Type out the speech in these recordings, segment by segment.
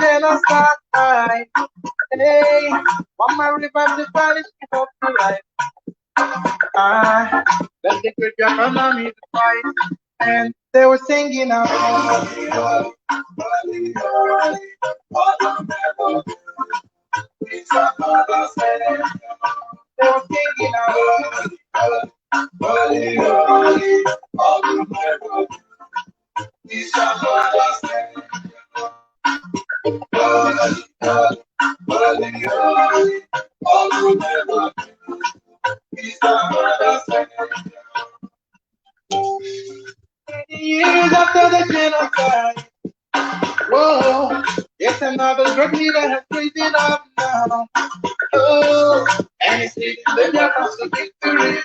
genocide. Hey, one man revive the Spanish people to life. Let the great economy to fight. And they were singing out. They were singing out. Years after the genocide, whoa, it's another great leader has risen up now. Oh, and he's leading the Japanese to victory.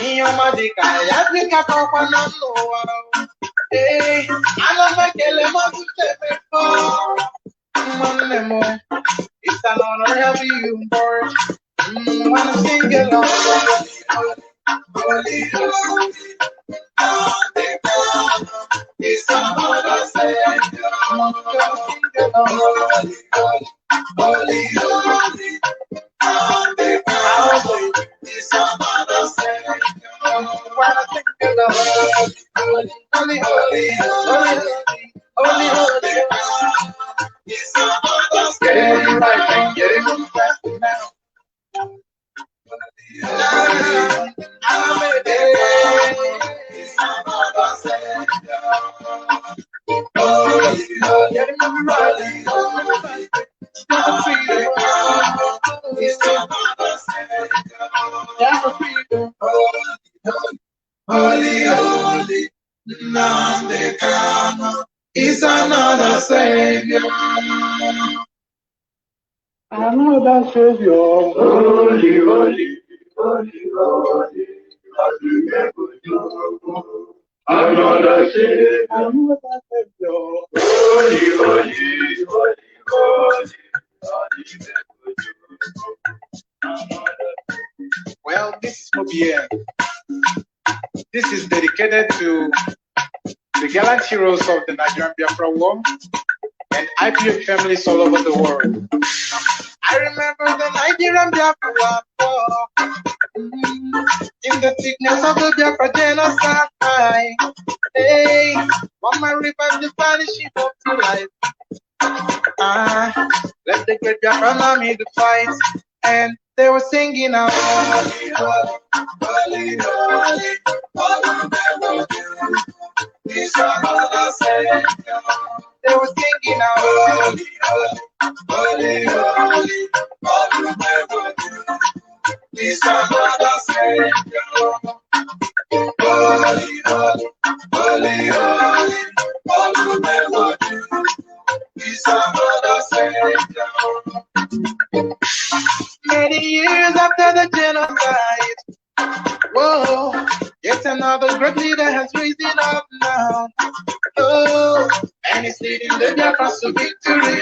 In your magic, I think I can't find no. Hey, I don't make a lemon to step before. It's an honor having you on board. Wanna sing along? Holy, holy, it's another Savior. Holy, holy, holy, it's another Savior. Wanna sing along? Holy, holy, holy, holy, holy, it's another Savior. Right, get it on fast now. Holy, holy, nnamdi kanu is another Savior. Another Savior. Holy, holy, holy, holy, another Savior. Another Savior. Holy, holy, holy, holy. Well, this is Mobien. This is dedicated to the gallant heroes of the Nigerian Biafra War and IPF families all over the world. I remember the Nigerian Biafra War in the thickness of the Biafra genocide. Hey, one man revived the Spanish people to life. Let the great Biafra army to fight. And they were singing out. Holy, holy, holy, holy, it's another Savior. They were singing out. Holy, holy, holy, holy, it's another Savior. Holy, holy, holy, it's another Savior. Many years after the genocide, whoa, yet another great leader has risen up now. Oh, and he's leading the Biafrans to victory.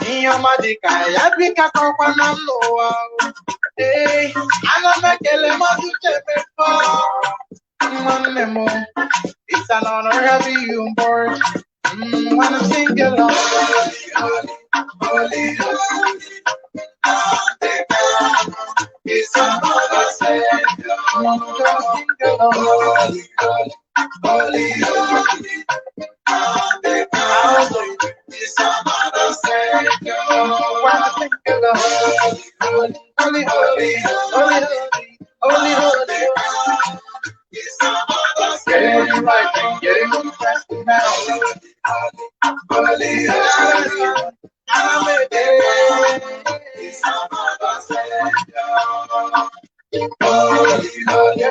In your magic, I think I can't find no. Hey, I don't make a lemon to step before. It's an honor having you on board. Wanna sing along? Holy, holy, it's another Savior. Holy, holy, holy, it's another Savior. Wanna sing along? Holy, holy, holy, it's another Savior. Right, get it on fast now. Holy, holy, it's another Savior. Holy, holy,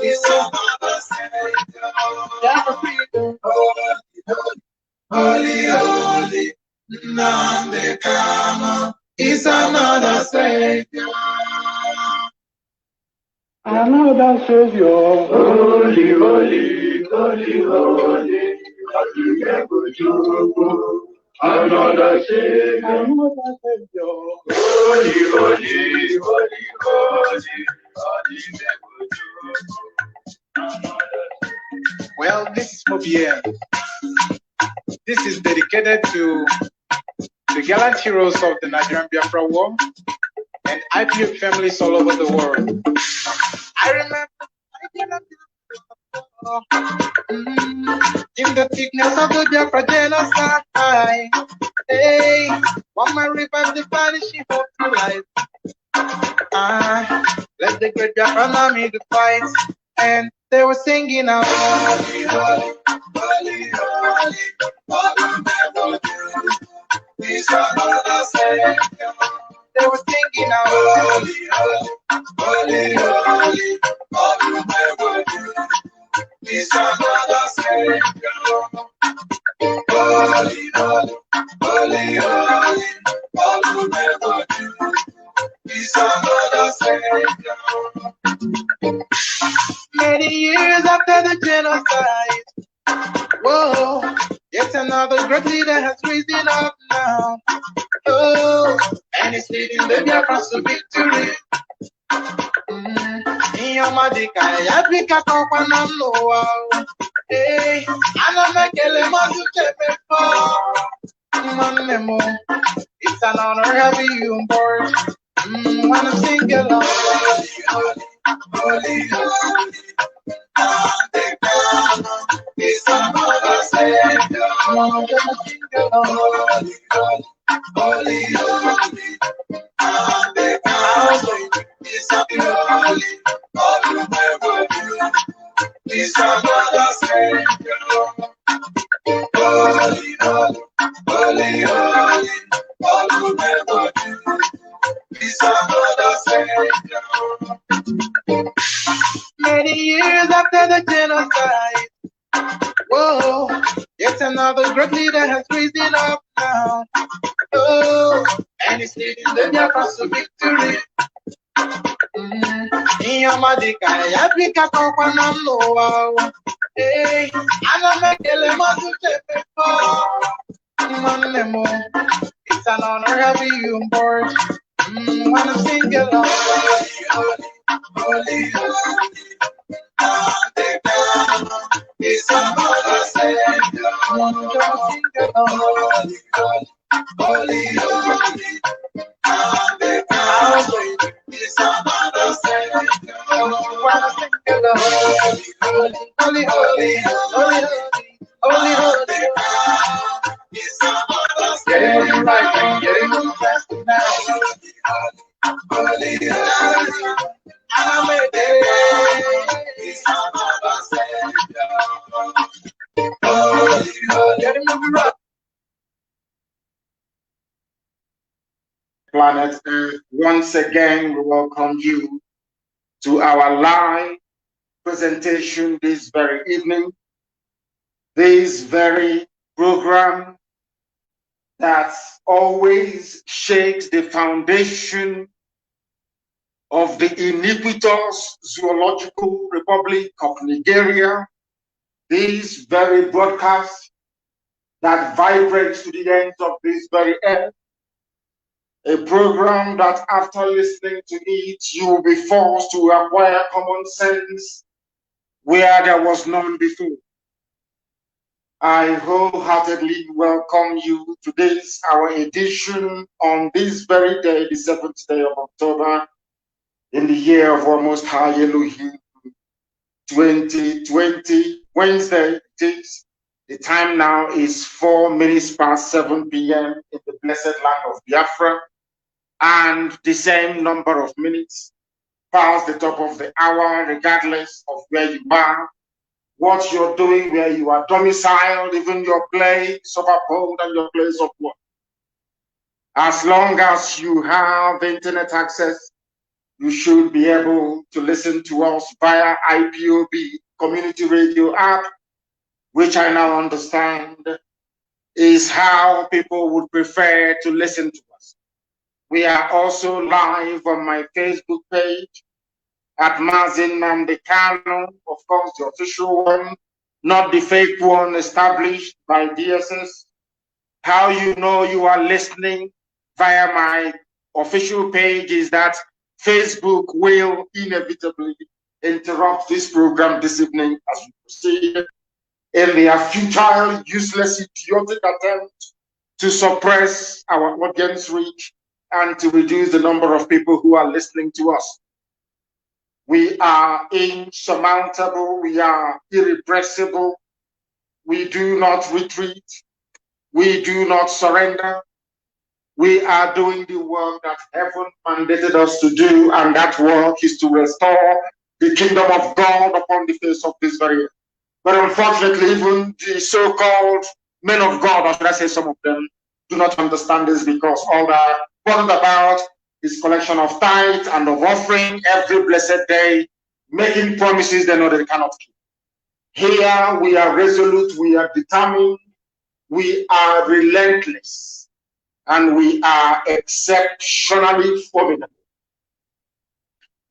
it's another Savior. Holy, holy, nnamdi kanu is another Savior. Another Savior. Holy, holy, holy, holy, another Savior. Another Savior. Holy, holy, holy, holy, Well, this is Mobien. This is dedicated to the gallant heroes of the Nigerian Biafra War and IPO families all over the world. I remember in the thickness of the Biafra genocide. Hey, one man revived the vanishing hope to life. Let the great Biafra army to fight, and they were singing out, holy, holy, holy, holy, what will never do. These are not the same. They were singing out, holy, holy, holy, holy, what will never do. These are not the same. Holy, holy, holy, holy, what will never do. These are not the same. Many years after the genocide, whoa, yet another great leader has risen up now. Oh, and he's leading the Biafrans to victory. Iyomadika, Yabika, Kokwana, Noah. Hey, Anamekele, Mazi, Manemo. It's an honor having you on board. Wanna sing along. Holy, holy, the kanu is another Savior. Wanna sing along. Holy, holy, the kanu is holy. All you never do is another Savior. Holy, holy, holy, holy, all you never do is another Savior. Many years after the genocide, whoa, yet another great leader has risen up now. Oh, and he's leading the Biafrans to victory. Iyomadika, Yabika, Kokwana, Noah. Hey, Anamekele, Mazi, Manemo. It's an honor having you on board. Wanna sing along. Holy, holy, the kanu is another Savior. Wanna sing along. Holy, holy, the kanu is another Savior. Wanna sing along. Holy, holy, holy, holy, holy, holy. It's another Savior. Getting right and getting fast now. Holy, holy, I'm a day. It's another Savior. Holy, holy, getting right. Planet Earth, once again, we welcome you to our live presentation this very evening. This very program that always shakes the foundation of the iniquitous zoological republic of Nigeria. This very broadcast that vibrates to the ends of this very earth. A program that after listening to it, you will be forced to acquire common sense where there was none before. I wholeheartedly welcome you to this, our edition on this very day, the 7th day of October, in the year of our Most High Elohim, 2020, Wednesday it is. The time now is 4 minutes past 7 p.m. in the blessed land of Biafra, and the same number of minutes past the top of the hour, regardless of where you are, what you're doing, where you are domiciled, even your place of abode and your place of work. As long as you have internet access, you should be able to listen to us via IPOB community radio app, which I now understand is how people would prefer to listen to us. We are also live on my Facebook page at Mazi, nnamdi, kanu, of course, the official one, not the fake one established by DSS. How you know you are listening via my official page is that Facebook will inevitably interrupt this program this evening as we proceed. in their futile, useless, idiotic attempt to suppress our audience reach and to reduce the number of people who are listening to us. We are insurmountable, we are irrepressible, we do not retreat, we do not surrender. We are doing the work that heaven mandated us to do, and that work is to restore the kingdom of God upon the face of this very earth. But unfortunately, even the so-called men of God, or should I say some of them, do not understand this, because all they're bothered about is collection of tithes and of offering every blessed day, making promises they know they cannot keep. Here we are resolute, we are determined, we are relentless, and we are exceptionally formidable.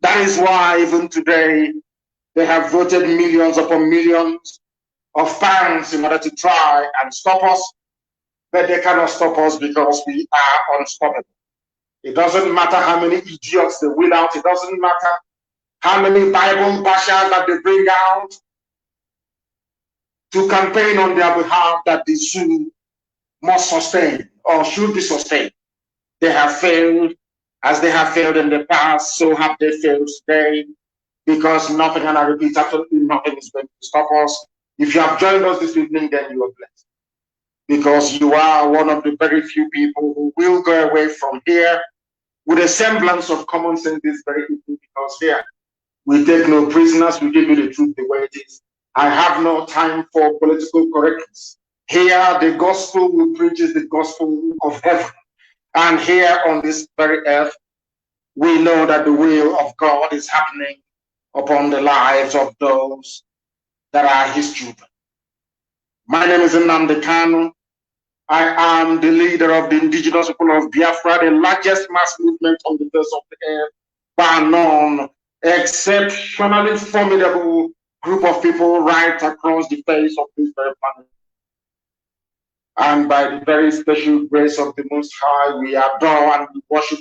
That is why even today they have voted millions upon millions of pounds in order to try and stop us, but they cannot stop us because we are unstoppable. It doesn't matter how many idiots they wheel out, it doesn't matter how many Bible bashers that they bring out to campaign on their behalf that the zoo must sustain or should be sustained. They have failed. As they have failed in the past, so have they failed today, because nothing, and I repeat, absolutely nothing is going to stop us. If you have joined us this evening, then you are blessed, because you are one of the very few people who will go away from here with a semblance of common sense this very evening, because here we take no prisoners, we give you the truth the way it is. I have no time for political correctness. Here, the gospel we preach is the gospel of heaven. And here on this very earth, we know that the will of God is happening upon the lives of those that are his children. My name is Nnamdi Kanu. I am the leader of the indigenous people of Biafra, the largest mass movement on the face of the earth, bar none, exceptionally formidable group of people right across the face of this very planet. And by the very special grace of the Most High, we adore and we worship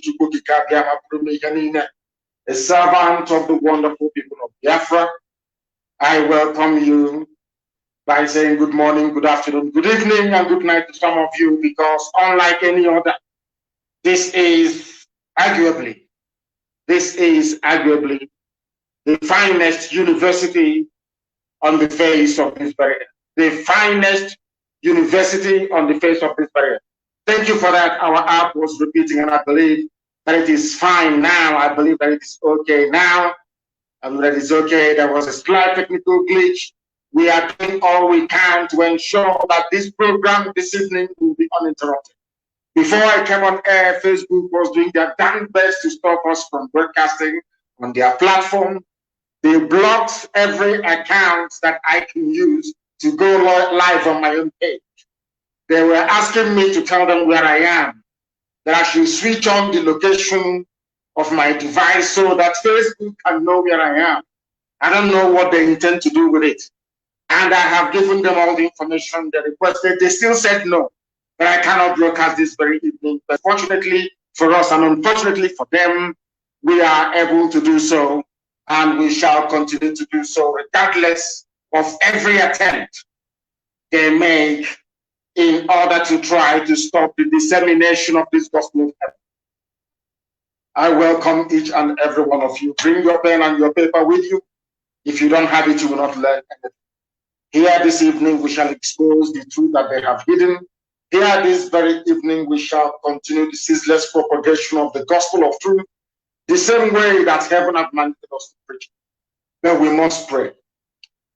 a servant of the wonderful people of Biafra. I welcome you by saying good morning, good afternoon, good evening, and good night to some of you, because unlike any other, this is arguably the finest university on the face of this very earth. The finest university on the face of this barrier. Thank you for that. Our app was repeating, and I believe that it is fine now. I believe that it is okay now. And that it's okay. There was a slight technical glitch. We are doing all we can to ensure that this program this evening will be uninterrupted. Before I came on air, Facebook was doing their damn best to stop us from broadcasting on their platform. They blocked every account that I can use to go live on my own page. They were asking me to tell them where I am, that I should switch on the location of my device so that Facebook can know where I am. I don't know what they intend to do with it. And I have given them all the information they requested. They still said no, that I cannot broadcast this very evening. But fortunately for us, and unfortunately for them, we are able to do so, and we shall continue to do so regardless of every attempt they make in order to try to stop the dissemination of this gospel of heaven. I welcome each and every one of you. Bring your pen and your paper with you. If you don't have it, you will not learn anything. Here this evening, we shall expose the truth that they have hidden. Here this very evening, we shall continue the ceaseless propagation of the gospel of truth, the same way that heaven has mandated us to preach. But we must pray.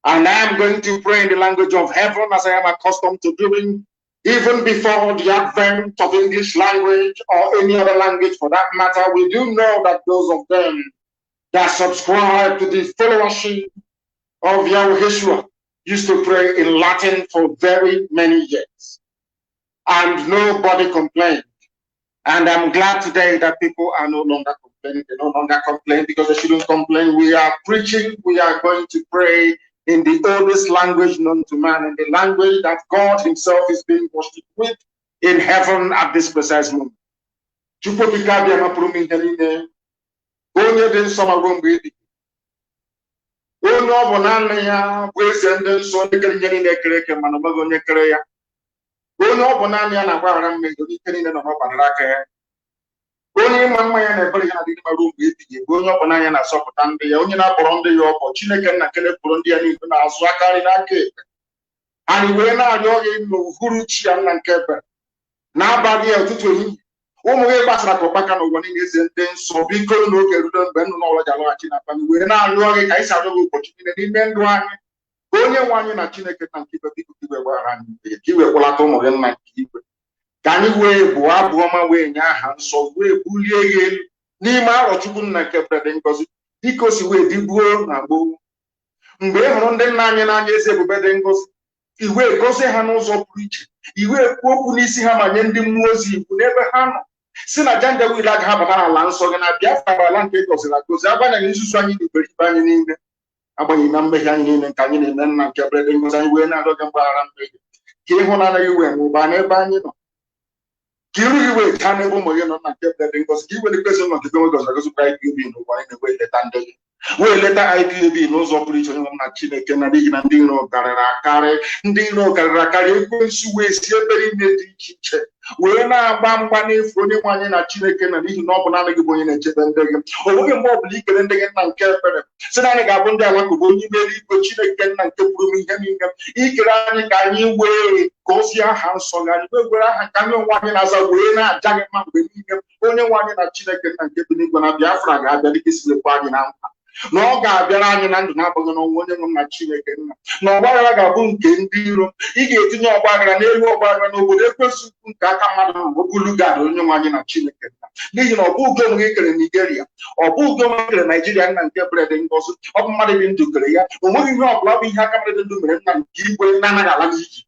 And I am going to pray in the language of heaven, as I am accustomed to doing, even before the advent of English language or any other language for that matter. We do know that those of them that subscribe to the followership of Yahushua used to pray in Latin for very many years. And nobody complained. And I'm glad today that people are no longer complaining. They no longer complain because they shouldn't complain. We are preaching. We are going to pray in the oldest language known to man, in the language that God himself is being worshipped with in heaven at this precise moment. onye ọ bụ naanị ya bụ eze ndị nsọ ndị kere ihe niile ekere eke mana ọmaghị onye kere ya onye ọ bụ naanị ya na-agbaghara mmehie ike niile nọ n'ọbara aka ya onye ịma mma ya na-ebere ya adịghị marụ mgbe ebighị ebe onye ọ bụ naanị ya na-asọpụta ndị ya onye na-akpọrọ ndị ya ọkpọ Chineke nna kelepụrụ ndị ya niile na-azụ akarị n'aka ekpe anyị wee na-arịọ gị n'uhuruchi ya nna nke ebere n'abalị ya ụtụtụ ehihie ụmụ gị gbasara ka ụkpaka n'ụwa niile eze ndị nsọ biko n'oge ruo mgbe nnụ n'ụlọ ji alọghachi na abalị wee na-arịọ gị ka anyị si arịọ gị ụbọchị niile n'ime ndụ anyị onye nwe anyị na Chineke na nke ibe biko ka iwe gbaghara anyị mmehie ka iwe kwụlata ụmụ gị nna nke igwe ka anyị wee bụọ abụ ọma wee nye aha nsọ wee bulie ya elu n'ime arọ Chukwu nna nke brede ngozi dịka o si wee dịbuo na gboo mgbe ị hụrụ ndị nna anyị n'anya eze ebube dị ngozi iwe gosi ha n'ụzọ pụrụ iche iwe ekwu okwu n'isi ha ma nye ndị mmụọ ozi iwu n'ebe ha nọ si na janjawil agaghị abata n'ala nsọ gị na Biafra bụ ala nke gọziri agozi agbanyeghị nzuzu anyị na iberibe anyị niile agbanyeghị na mmehie anyị niile nke anyị na-eme nna nke brede ngozi anyị wee na-arịọ gị mgbaghara mmehie ka ịhụnanya gị wee nwụba n'ebe anyị nọ ka iru gị wee taa n'ebe ụmụ gị nọ na nke brede ngozi ka iwere kwesị ụlọ nke gị gọziri agozi bụ IPOB n'ụwa anyị na-ewe eleta ndị gị wee leta IPOB n'ụzọ pụrụ iche onye nwe m na Chineke na n'ihi na ndị iro karịrị akarị ekwensu wee si ebe niile dị iche iche wee na-agba mgba n'efu onye nwe anyị na Chineke na n'ihi na ọ bụ naanị gị bụ onye na-echebe ndị gị o nweghị mgbe ọ bụla ikele ndị gị nna nke ekpere si na anyị ga-abụ ndị alakụba onye imere igwe Chineke nna nke pụrụ ihe niile ikere anyị ka anyị wee gozie aha nsọ gị anyị wee were aha nke anyị onwe anyị na-aza wee na-aja gị mma mgbe niile onye nwe anyị na Chineke nna nke bi n'igwe na Biafra ga-abịa dịka isirekwa anyị na nkwa na ọ ga-abịara anyị na ndụ na-abụghị n'ọnwa onye nwe m na Chineke nna na ọgbaghara ga-abụ nke ndị iro ị ga-etinye ọgbaghara n'elu ọgbaghara n'obodo ekwesị ukwu nke aka mmadụ na obulu gad onye nwe anyị na Chineke nna n'ihi na ọ bụ ugo onwe gị kere Nigeria ọ bụ ugo onwe kere Naijiria nna nke brede ngozi ọ bụ mmadụ dị ndụ kere ya o nweghị ihe ọ bụla bụ ihe aka mmadụ dị ndụ mere nna nke igwe na-anaghị ala n'iji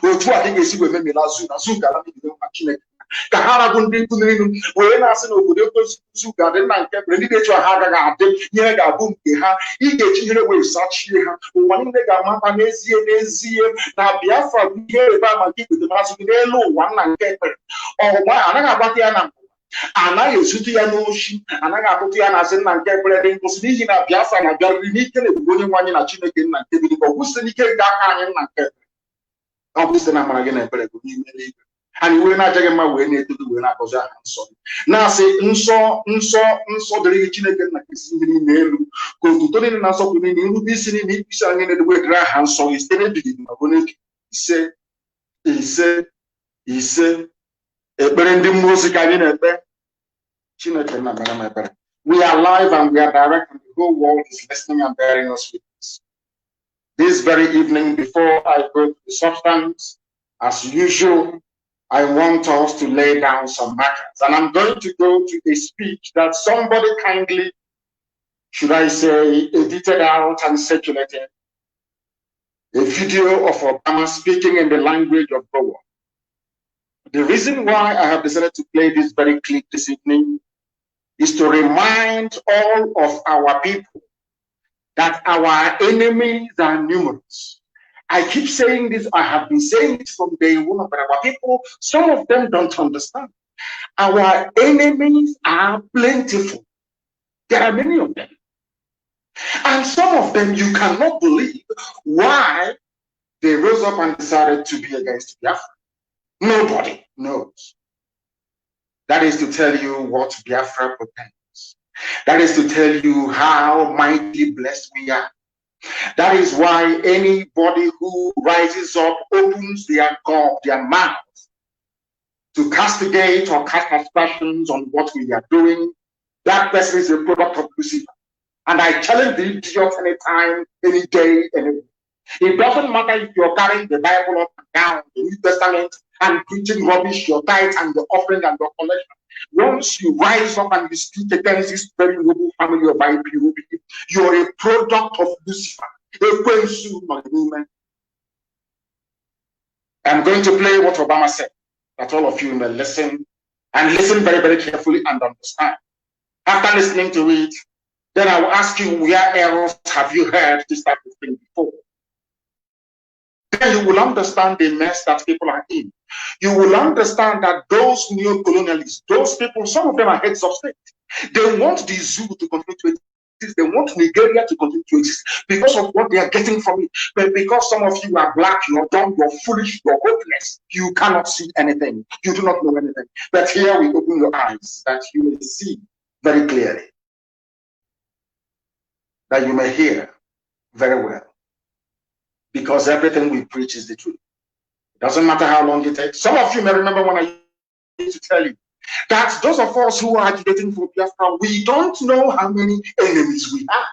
otu a ka ị ga-esi wee memela azụ ga-ala n'igwe na Chineke ka ha rabụ ndị nkụ n'ihu wee na-asị na obodo ekwesị ga-adị nna nke bere ndị na-echu ha agaghị adị ihe ga-abụ nke ha ị ga-eji ihere wee sachie ha ụwa niile ga-amata n'ezie na Biafra bụ ihe ebe ama nke ikpete masị gị n'elu ụwa nna nke ekpere ọgba anaghị agbata ya na mbụ anaghị ezute ya n'oshi anaghị atụtụ ya na asị nna nke ekpere dị nkwụsị n'ihi na Biafra na-abịarịrị n'ike na ebube onye nwe anyị na Chineke nna nke biri ọ bụ site n'ike nke aka anyị nna nke ekpere ọ bụ site na amara gị na ekpere bụ n'ime eluigwe anyị wee na-ajaghị mma wee na-etodo wee na-agọzi aha nsọ na-asị nsọ dịrị gị Chineke nna isi ihe niile elu ka otuto niile na nsọpụrụ niile nrube isi niile ikpisi anyị niile wee dịrị aha nsọ gị site n'ebighị ma bụ n'ebi ise ekpere ndị mmụọ ozi ka anyị na-ekpe Chineke nna mere m ekpere we are live and we are direct and the whole world is listening and bearing us witness this very evening before I go to the substance as usual I want us to lay down some matters. And I'm going to go to a speech that somebody kindly, should I say, edited out and circulated. A video of Obama speaking in the language of the world. The reason why I have decided to play this very clip this evening is to remind all of our people that our enemies are numerous. I keep saying this, I have been saying it from day one, but our people, some of them don't understand. Our enemies are plentiful. There are many of them. And some of them, you cannot believe why they rose up and decided to be against Biafra. Nobody knows. That is to tell you what Biafra portends. That is to tell you how mightily blessed we are. That is why anybody who rises up, opens their mouth to castigate or cast aspersions on what we are doing, that person is a product of Lucifer. And I challenge the idiot anytime, any day, anywhere. It doesn't matter if you're carrying the Bible up and down, the New Testament, and preaching rubbish, your tithes and the offering and the collection. Once you rise up and you speak against this very noble family of IPOB, you're a product of Lucifer. I'm going to play what Obama said, that all of you may listen, and listen very, very carefully and understand. After listening to it, then I will ask you, where else have you heard this type of thing before? Then you will understand the mess that people are in. You will understand that those neo-colonialists, those people, some of them are heads of state. They want the zoo to continue to They want Nigeria to continue to exist because of what they are getting from it. But because some of you are black, you're dumb, you're foolish, you're hopeless, you cannot see anything. You do not know anything. But here we open your eyes that you may see very clearly, that you may hear very well. Because everything we preach is the truth. It doesn't matter how long it takes. Some of you may remember when I used to tell you that those of us who are agitating for Biafra, we don't know how many enemies we have.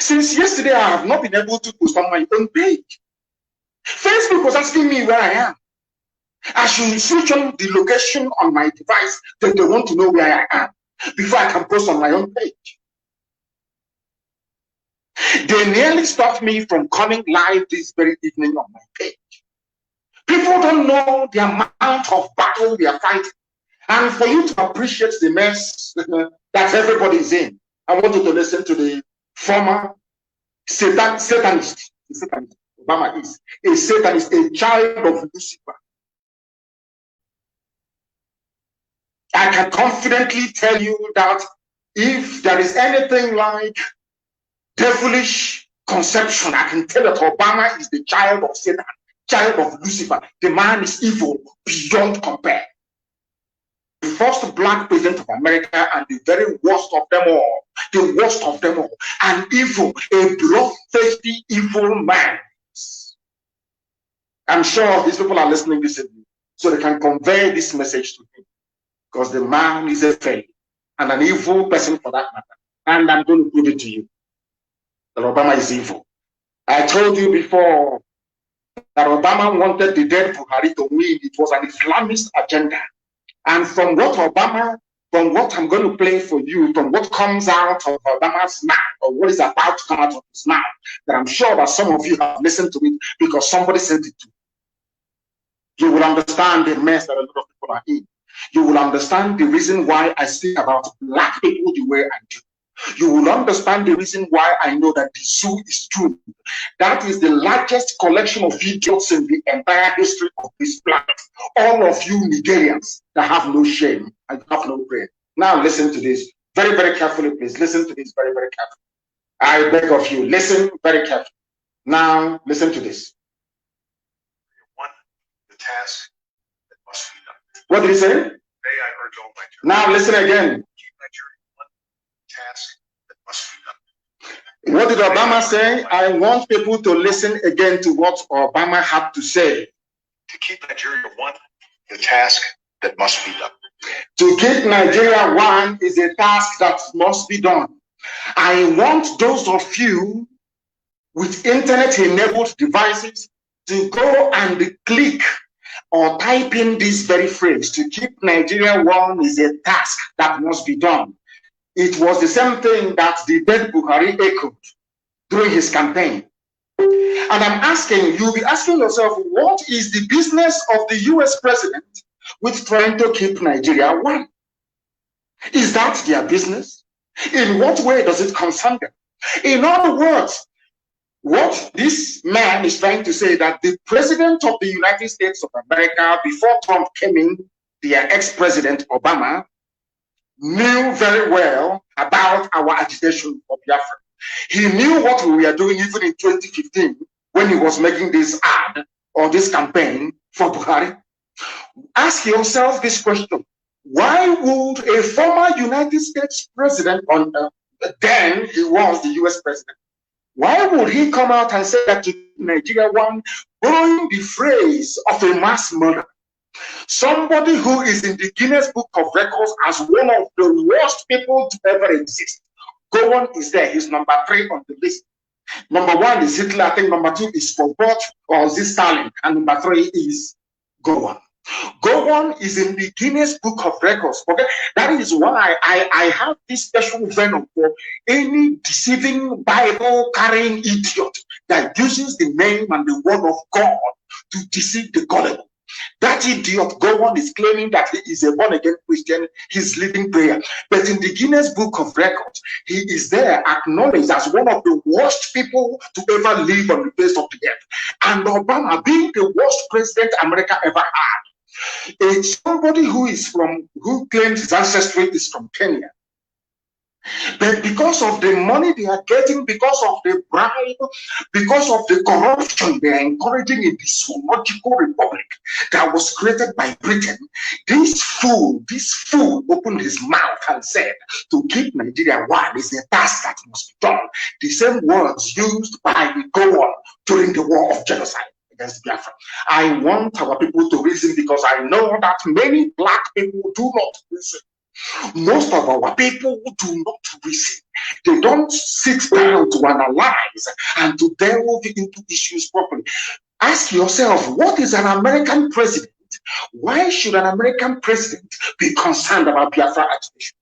Since yesterday, I have not been able to post on my own page. Facebook was asking me where I am. I should switch on the location on my device that they want to know where I am before I can post on my own page. They nearly stopped me from coming live this very evening on my page. People don't know the amount of battle we are fighting. And for you to appreciate the mess that everybody is in, I want you to listen to the former Satanist. Obama is a Satanist, a child of Lucifer. I can confidently tell you that if there is anything like devilish conception, I can tell that Obama is the child of Satan, child of Lucifer. The man is evil beyond compare. The first black president of America and the very worst of them all. The worst of them all. An evil, a bloodthirsty evil man. I'm sure these people are listening this evening, so they can convey this message to him. Because the man is a failure and an evil person for that matter. And I'm going to prove it to you. That Obama is evil. I told you before that Obama wanted the dead Buhari to win. It was an Islamist agenda. And from what I'm going to play for you, from what comes out of Obama's mouth, or what is about to come out of his mouth, that I'm sure that some of you have listened to it because somebody sent it to you. You will understand the mess that a lot of people are in. You will understand the reason why I speak about black people the way I do. You will understand the reason why I know that the zoo is true. That is the largest collection of idiots in the entire history of this planet. All of you Nigerians that have no shame and have no brain. Now listen to this very, very carefully, please. Listen to this very, very carefully. I beg of you, listen very carefully. Now listen to this. One, the task that must be done. What did he say? Today I urge all my Now listen again. Task that must be done. What did Obama say? I want people to listen again to what Obama had to say. To keep Nigeria one, the task that must be done. To keep Nigeria one is a task that must be done. I want those of you with internet-enabled devices to go and click or type in this very phrase. To keep Nigeria one is a task that must be done. It was the same thing that the dead Buhari echoed during his campaign. And I'm asking, you'll be asking yourself, what is the business of the US president with trying to keep Nigeria one? Is that their business? In what way does it concern them? In other words, what this man is trying to say that the president of the United States of America, before Trump came in, their ex-president Obama, knew very well about our agitation for Biafra. He knew what we were doing even in 2015 when he was making this ad or this campaign for Buhari. Ask yourself this question. Why would a former United States president, then he was the US president, why would he come out and say that to Nigeria one, borrowing the phrase of a mass murder? Somebody who is in the Guinness Book of Records as one of the worst people to ever exist. Gowon is there. He's number 3 on the list. Number 1 is Hitler. I think number 2 is Pol Pot or Stalin. And number 3 is Gowon. Gowon is in the Guinness Book of Records. Okay, that is why I have this special venom for any deceiving Bible carrying idiot that uses the name and the word of God to deceive the gullible. That idiot Gowon is claiming that he is a born-again Christian. He's leading prayer. But in the Guinness Book of Records, he is there acknowledged as one of the worst people to ever live on the face of the earth. And Obama, being the worst president America ever had, it's somebody who claims his ancestry is from Kenya. But because of the money they are getting, because of the bribe, because of the corruption they are encouraging in the zoological republic that was created by Britain, this fool opened his mouth and said, to keep Nigeria one is a task that must be done. The same words used by Gowon during the war of genocide against Biafra. I want our people to reason, because I know that many black people do not reason. Most of our people do not reason. They don't sit down to analyze and to delve into issues properly. Ask yourself, what is an American president? Why should an American president be concerned about Biafra agitation?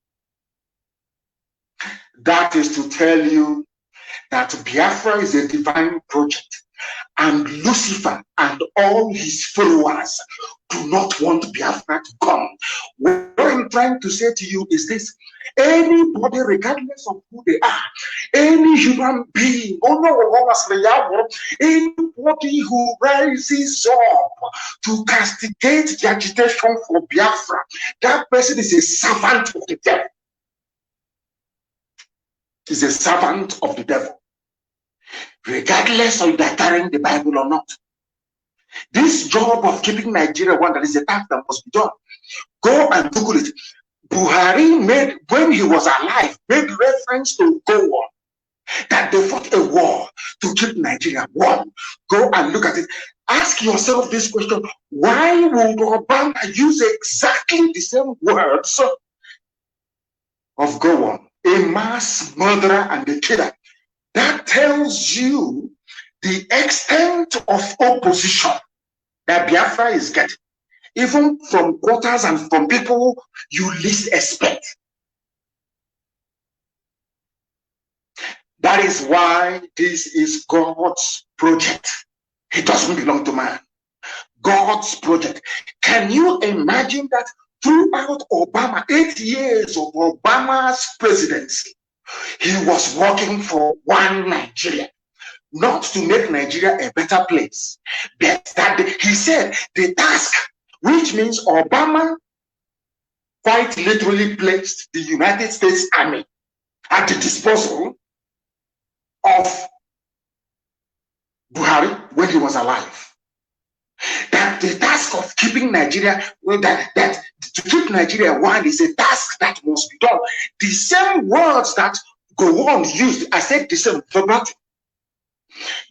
That is to tell you that Biafra is a divine project, and Lucifer and all his followers do not want Biafra to come. What I'm trying to say to you is this: anybody, regardless of who they are, any human being, anybody who rises up to castigate the agitation for Biafra, that person is a servant of the devil. Is a servant of the devil, regardless of that carrying the Bible or not. This job of keeping Nigeria one, that is a task that must be done. Go and Google it. Buhari made, when he was alive, made reference to Gowon, that they fought a war to keep Nigeria one. Go and look at it. Ask yourself this question: why would Obama use exactly the same words of Gowon, a mass murderer and a killer? That tells you the extent of opposition that Biafra is getting, even from quarters and from people you least expect. That is why this is God's project. It doesn't belong to man. God's project. Can you imagine that throughout Obama, 8 years of Obama's presidency, he was working for one Nigeria, not to make Nigeria a better place, but that he said the task, which means Obama quite literally placed the United States Army at the disposal of Buhari when he was alive. That the task of keeping Nigeria, that to keep Nigeria one is a task that must be done. The same words that Gowon used, I said the same,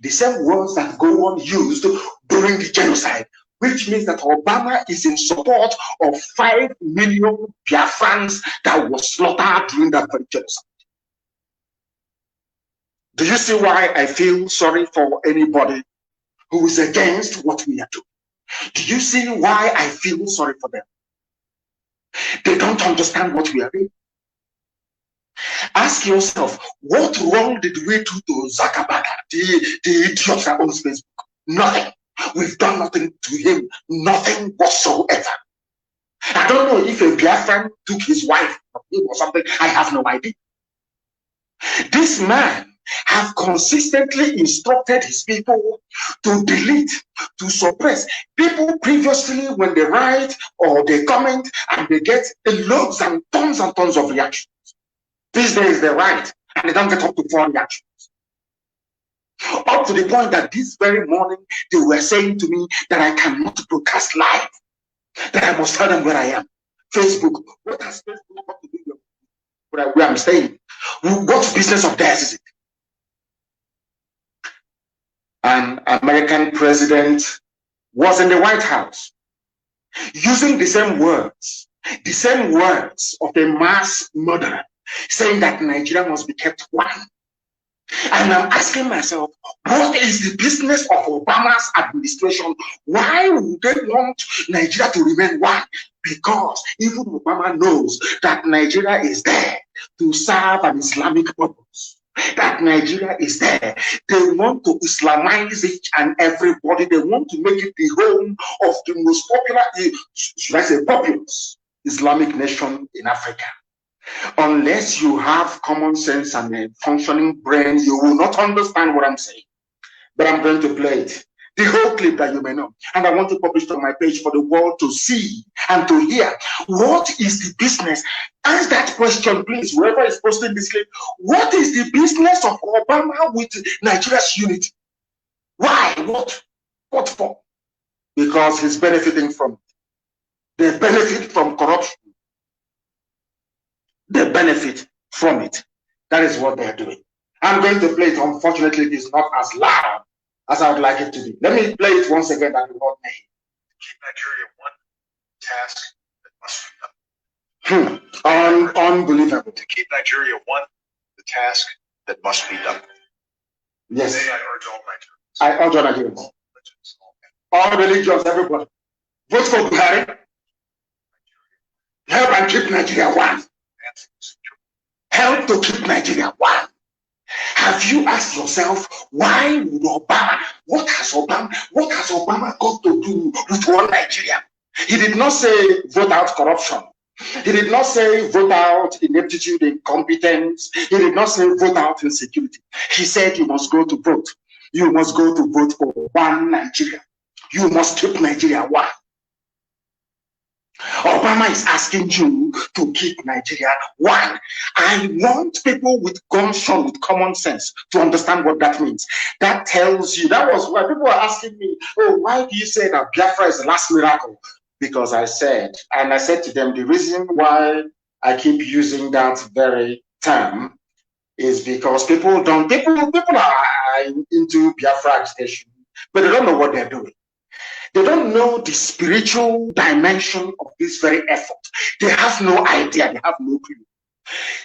the same words that Gowon used during the genocide, which means that Obama is in support of 5 million Biafrans that were slaughtered during that genocide. Do you see why I feel sorry for anybody who is against what we are doing? Do you see why I feel sorry for them? They don't understand what we are doing. Ask yourself, what wrong did we do to Zuckerberg, the idiot that owns Facebook? Nothing. We've done nothing to him, nothing whatsoever. I don't know if a Biafran took his wife from him or something. I have no idea. This man have consistently instructed his people to delete, to suppress. People previously, when they write or they comment and they get loads and tons of reactions. These days they write and they don't get up to 4 reactions. Up to the point that this very morning they were saying to me that I cannot broadcast live, that I must tell them where I am. Facebook, what has Facebook got to do with where I'm staying? What business of theirs is it? An American president was in the White House using the same words of a mass murderer, saying that Nigeria must be kept one. And I'm asking myself, what is the business of Obama's administration? Why would they want Nigeria to remain one? Because even Obama knows that Nigeria is there to serve an Islamic purpose. That Nigeria is there. They want to Islamize each and everybody. They want to make it the home of the most popular, should I say, populous Islamic nation in Africa. Unless you have common sense and a functioning brain, you will not understand what I'm saying. But I'm going to play it. The whole clip that you may know. And I want to publish it on my page for the world to see and to hear. What is the business? Ask that question, please, whoever is posting this clip. What is the business of Obama with Nigeria's unity? Why? What? What for? Because he's benefiting from it. They benefit from corruption. They benefit from it. That is what they're doing. I'm going to play it. Unfortunately, it is not as loud as I would like it to be. Let me play it once again that will not make it. Keep Nigeria one task that must be done. Unbelievable. To keep Nigeria one, the task that must be done. Yes. Today I urge all Nigerians. I urge all Nigerians. All religions, everybody. Vote for Buhari. Help and keep Nigeria one. Help to keep Nigeria one. Have you asked yourself, why would Obama, what has Obama got to do with one Nigeria? He did not say vote out corruption. He did not say vote out ineptitude, incompetence. He did not say vote out insecurity. He said you must go to vote. You must go to vote for one Nigeria. You must keep Nigeria one. Obama is asking you to keep Nigeria one. I want people with gumption, with common sense, to understand what that means. That tells you, that was why people were asking me, oh, why do you say that Biafra is the last miracle? Because I said to them, the reason why I keep using that very term is because people are into Biafra agitation, but they don't know what they're doing. They don't know the spiritual dimension of this very effort. They have no idea. They have no clue.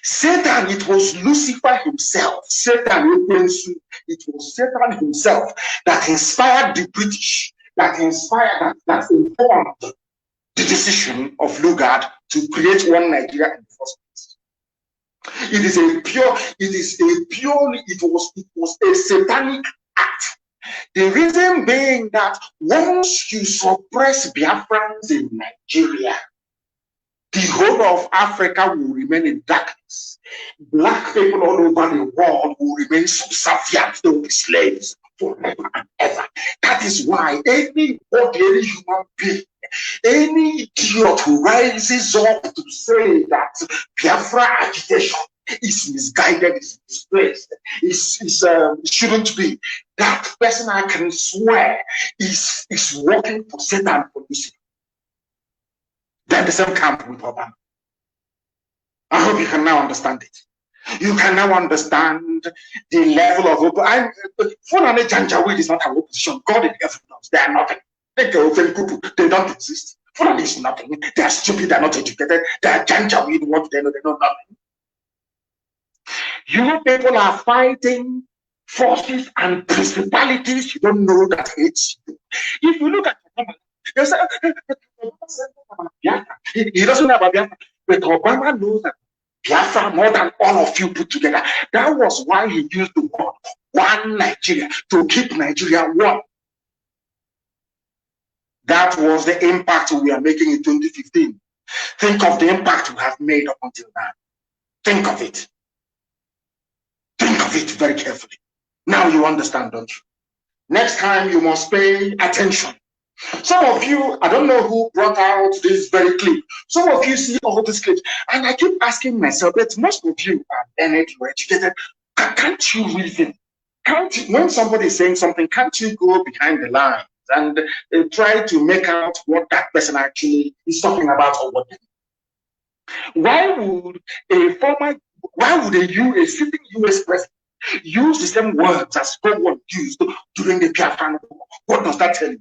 Satan, it was Lucifer himself. It was Satan himself that inspired the British, that informed the decision of Lugard to create one Nigeria in the first place. It was a satanic act. The reason being that once you suppress Biafrans in Nigeria, the whole of Africa will remain in darkness. Black people all over the world will remain subservient. They will be slaves forever and ever. That is why any human being, any idiot who rises up to say that Biafra agitation is misguided, is misplaced, shouldn't be, that person, I can swear, is working for Satan, for Lucifer. They're the same camp with Obama. I hope you can now understand it. You can now understand the level of open. Fulani Janjaweed is not our opposition. God in heaven knows they are nothing. They don't exist. Fulani is nothing. They are stupid. They are not educated. They are Janjaweed. What they know nothing. You people are fighting forces and principalities you don't know that hates you. If you look at Obama, he doesn't know about Biafra, but Obama knows that Biafra more than all of you put together. That was why he used the word one Nigeria, to keep Nigeria one. That was the impact we are making in 2015. Think of the impact we have made up until now. Think of it. Think of it very carefully. Now you understand, don't you? Next time you must pay attention. Some of you, I don't know who brought out this very clip. Some of you see all these clips, and I keep asking myself, but most of you are learned, you're educated. Can't you reason? When somebody is saying something, can't you go behind the lines and try to make out what that person actually is talking about or what? Why would a sitting US president use the same words as God used during the Biafran War? What does that tell you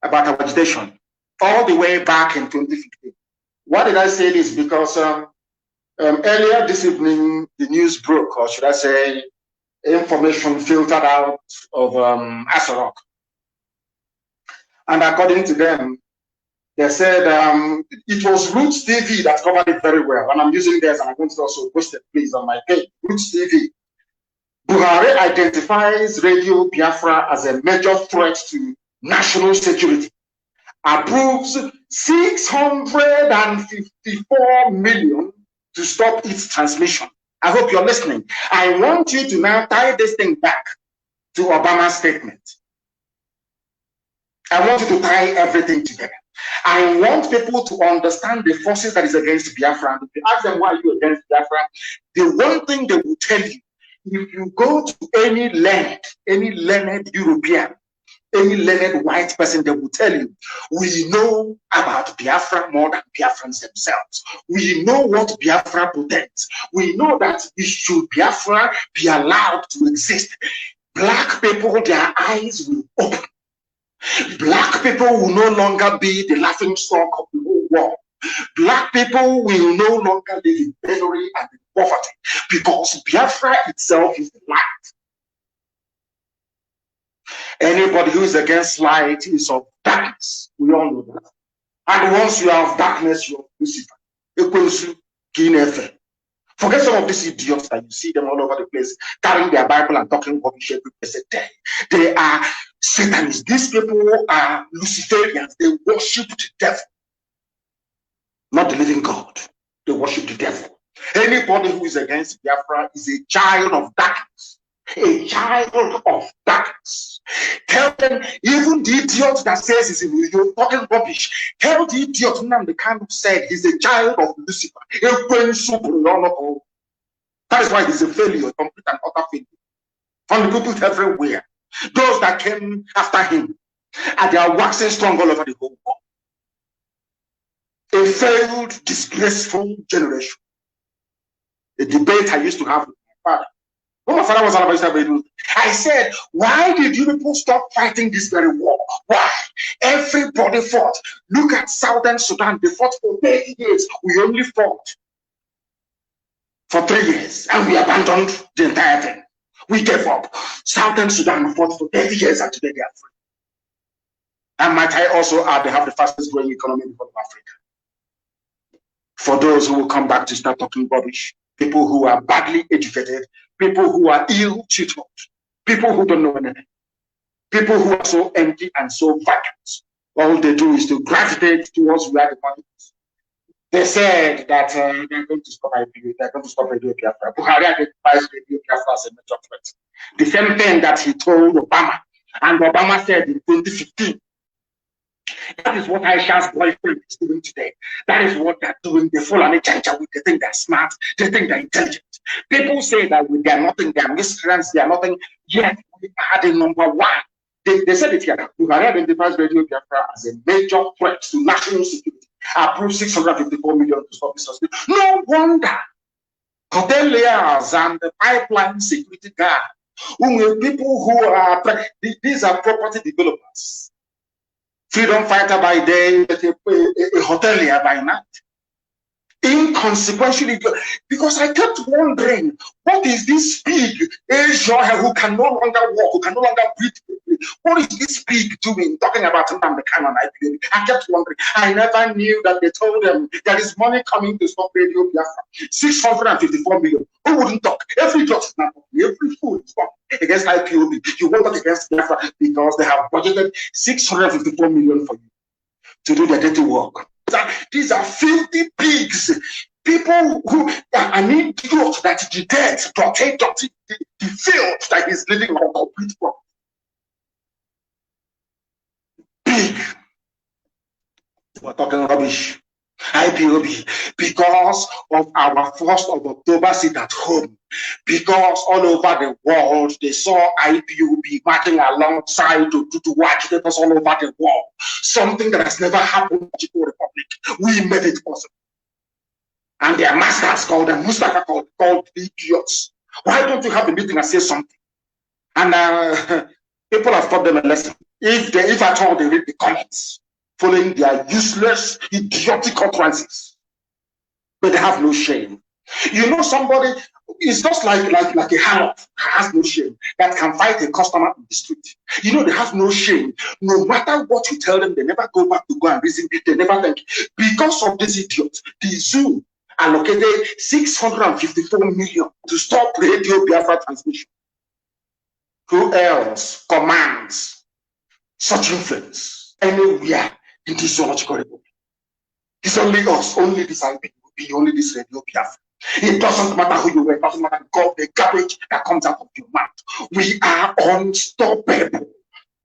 about our agitation all the way back in 2015? Why did I say this? Because earlier this evening, the news broke, or should I say, information filtered out of Asarok. And according to them, they said it was Roots TV that covered it very well. And I'm using theirs, and I'm going to also post it, please, on my page. Roots TV. Buhari identifies Radio Biafra as a major threat to national security. Approves 654 million to stop its transmission. I hope you're listening. I want you to now tie this thing back to Obama's statement. I want you to tie everything together. I want people to understand the forces that is against Biafra. If you ask them why are you against Biafra, the one thing they will tell you, if you go to any learned European, any learned white person, they will tell you, we know about Biafra more than Biafrans themselves. We know what Biafra protects. We know that should Biafra be allowed to exist, black people, their eyes will open. Black people will no longer be the laughing stock of the whole world. Black people will no longer live in penury and in poverty because Biafra itself is the light. Anybody who is against light is of darkness. We all know that. And once you have darkness, you are Lucifer. Forget some of these idiots that you see them all over the place carrying their Bible and talking rubbish every blessed day. They are Satanists. These people are Luciferians. They worship the devil, not the living God. They worship the devil. Anybody who is against Biafra is a child of darkness. A child of darkness. Tell them, even the idiot that says he's in you're talking rubbish. Tell the idiot nnamdi kanu said he's a child of Lucifer. That is why he's a failure, complete and utter failure. From the people everywhere. Those that came after him, and they are waxing strong all over the whole world. A failed, disgraceful generation. A debate I used to have with my father. When my father was alive, I said, why did you people stop fighting this very war? Why? Everybody fought. Look at Southern Sudan. They fought for 30 years. We only fought for 3 years. And we abandoned the entire thing. We gave up. Southern Sudan fought for 30 years and today they are free. And might I also add, they have the fastest growing economy in Africa. For those who will come back to start talking rubbish, people who are badly educated, people who are ill-tutored, people who don't know anything, people who are so empty and so vacant. All they do is to gravitate towards where the money is. They said that they're going to stop IPU, they're going to stop Radio Biafra. Buhari identifies Radio Biafra as a major threat. The same thing that he told Obama, and Obama said in 2015. That is what Aisha's boyfriend is doing today. That is what they're doing. They fall on each other with. They think they're smart. They think they're intelligent. People say that they are nothing. They are miscreants. They are nothing. Yet we are the number one. They said it here. Buhari identifies Radio Biafra as a major threat to national security. Approved 654 million to stop this. No wonder hoteliers and the pipeline security guard, people who are these are property developers. Freedom fighter by day, a hotelier by night. Inconsequentially, because I kept wondering, what is this pig, Asia, who can no longer walk, who can no longer breathe? What is this pig doing, talking about nnamdi kanu and IPOB? I kept wondering. I never knew that they told them there is money coming to stop Radio Biafra. 654 million. Who wouldn't talk? Every judge is not talking. Every fool is talking against IPOB. You won't talk against Biafra because they have budgeted 654 million for you to do their dirty work. These are filthy pigs. People who are an idiot that the debt, the filth that is living on complete work. Pig. We're talking rubbish. IPOB, because of our 1st of October sit at home, because all over the world they saw IPOB marching alongside to agitators all over the world, something that has never happened in the Chico Republic. We made it possible. And their masters called them, Mustafa called idiots. Why don't you have a meeting and say something? And people have taught them a lesson. If at all they read the comments, following their useless, idiotic utterances. But they have no shame. You know, somebody is just like a harlot, has no shame, that can fight a customer in the street. You know, they have no shame. No matter what you tell them, they never go back to go and reason. They never think. Because of this idiot, the zoo allocated 654 million to stop Radio Biafra transmission. Who else commands such influence anywhere in this zoological republic? It's only us, only this IPOB, only this Radio Biafra. It doesn't matter who you are, it doesn't matter the garbage that comes out of your mouth. We are unstoppable.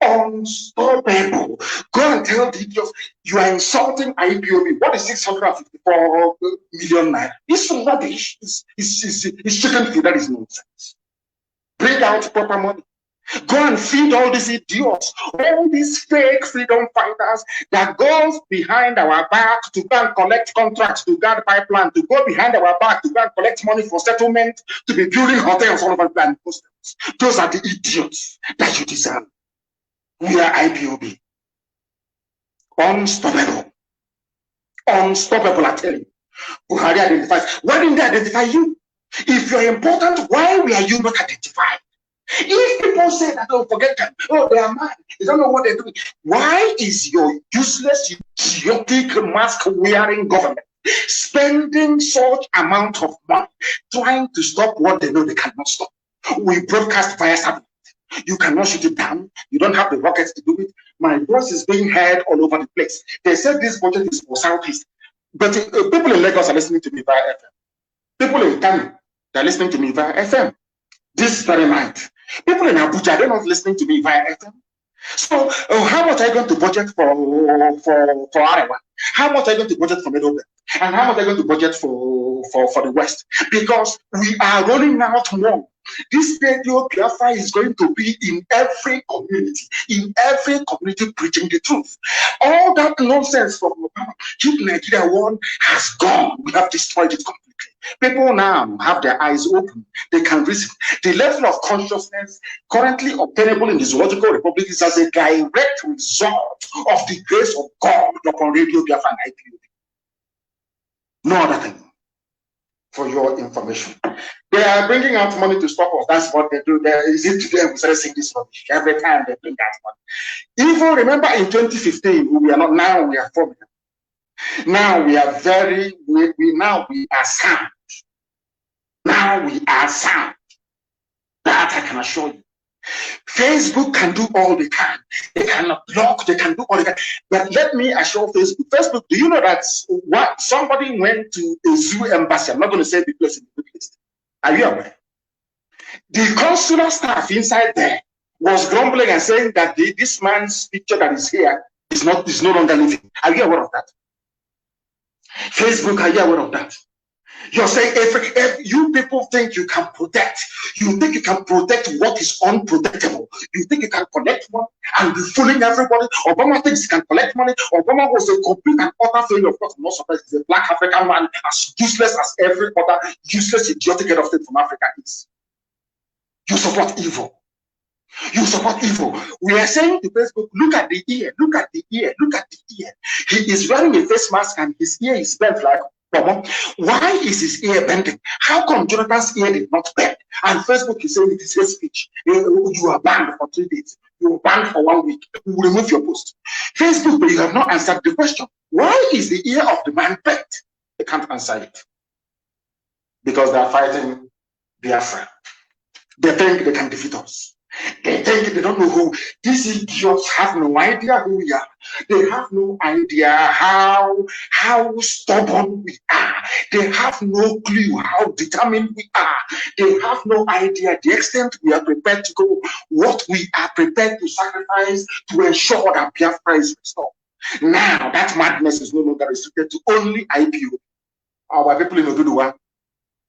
unstoppable. Go and tell the idiots you are insulting IPOB. What is 654 million naira? It's rubbish. It's chicken feed. That is nonsense. Bring out proper money. Go and feed all these idiots, all these fake freedom fighters that goes behind our back to go and collect contracts to guard pipeline, to go behind our back to go and collect money for settlement, to be building hotels all over the hostels. Those are the idiots that you deserve. We are IPOB. Unstoppable. Unstoppable, I tell you. Buhari identifies. Why didn't they identify you? If you're important, why were you not identified? If people say that, oh, forget them, oh, they are mad, they don't know what they're doing. Why is your useless, idiotic, mask-wearing government spending such amount of money trying to stop what they know they cannot stop? We broadcast via satellite. You cannot shoot it down. You don't have the rockets to do it. My voice is being heard all over the place. They said this budget is for Southeast, but people in Lagos are listening to me via FM. People in Kanu, they're listening to me via FM. This very night. People in Abuja, they're not listening to me via FM. So, how much are you going to budget for Arewa? How much are you going to budget for Middle? And how much are you going to budget for the West? Because we are rolling out more. This radio Biafra is going to be in every community preaching the truth. All that nonsense from Obama, Keep Nigeria One has gone. We have destroyed it completely. People now have their eyes open. They can reason. The level of consciousness currently obtainable in the Zoological Republic is as a direct result of the grace of God upon Radio Biafra and IPOB. No other thing. For your information, they are bringing out money to stop us. That's what they do. Is it today we started seeing this rubbish? Every time they bring out money. Even remember in 2015, we are not now. We are 4 million. Now we are we are sound. Now we are sound. That I can assure you. Facebook can do all they can. They can block, they can do all they can. But let me assure Facebook, do you know that somebody went to a zoo embassy? I'm not going to say the place in the list. Are you aware? The consular staff inside there was grumbling and saying that this man's picture that is here is no longer living. Are you aware of that? Facebook, are you aware of that? You're saying if you people think you can protect, you think you can protect what is unprotectable. You think you can collect money and be fooling everybody. Obama thinks he can collect money. Obama was a complete and utter failure. Of course, I'm not surprised. He's a black African man, as useless as every other useless idiotic head of state from Africa is. You support evil. You support evil. We are saying to Facebook, look at the ear, look at the ear, look at the ear. He is wearing a face mask and his ear is bent like. Why is his ear bending? How come Jonathan's ear did not bend? And Facebook is saying it is hate speech. You are banned for 3 days. You are banned for 1 week. We will remove your post. Facebook, but you have not answered the question. Why is the ear of the man bent? They can't answer it. Because they are fighting Biafra. They think they can defeat us. They think they don't know who. These idiots have no idea who we are. They have no idea how stubborn we are. They have no clue how determined we are. They have no idea the extent we are prepared to go, what we are prepared to sacrifice to ensure that Biafra is restored. Now that madness is no longer restricted to only IPO. Our people in Oduduwa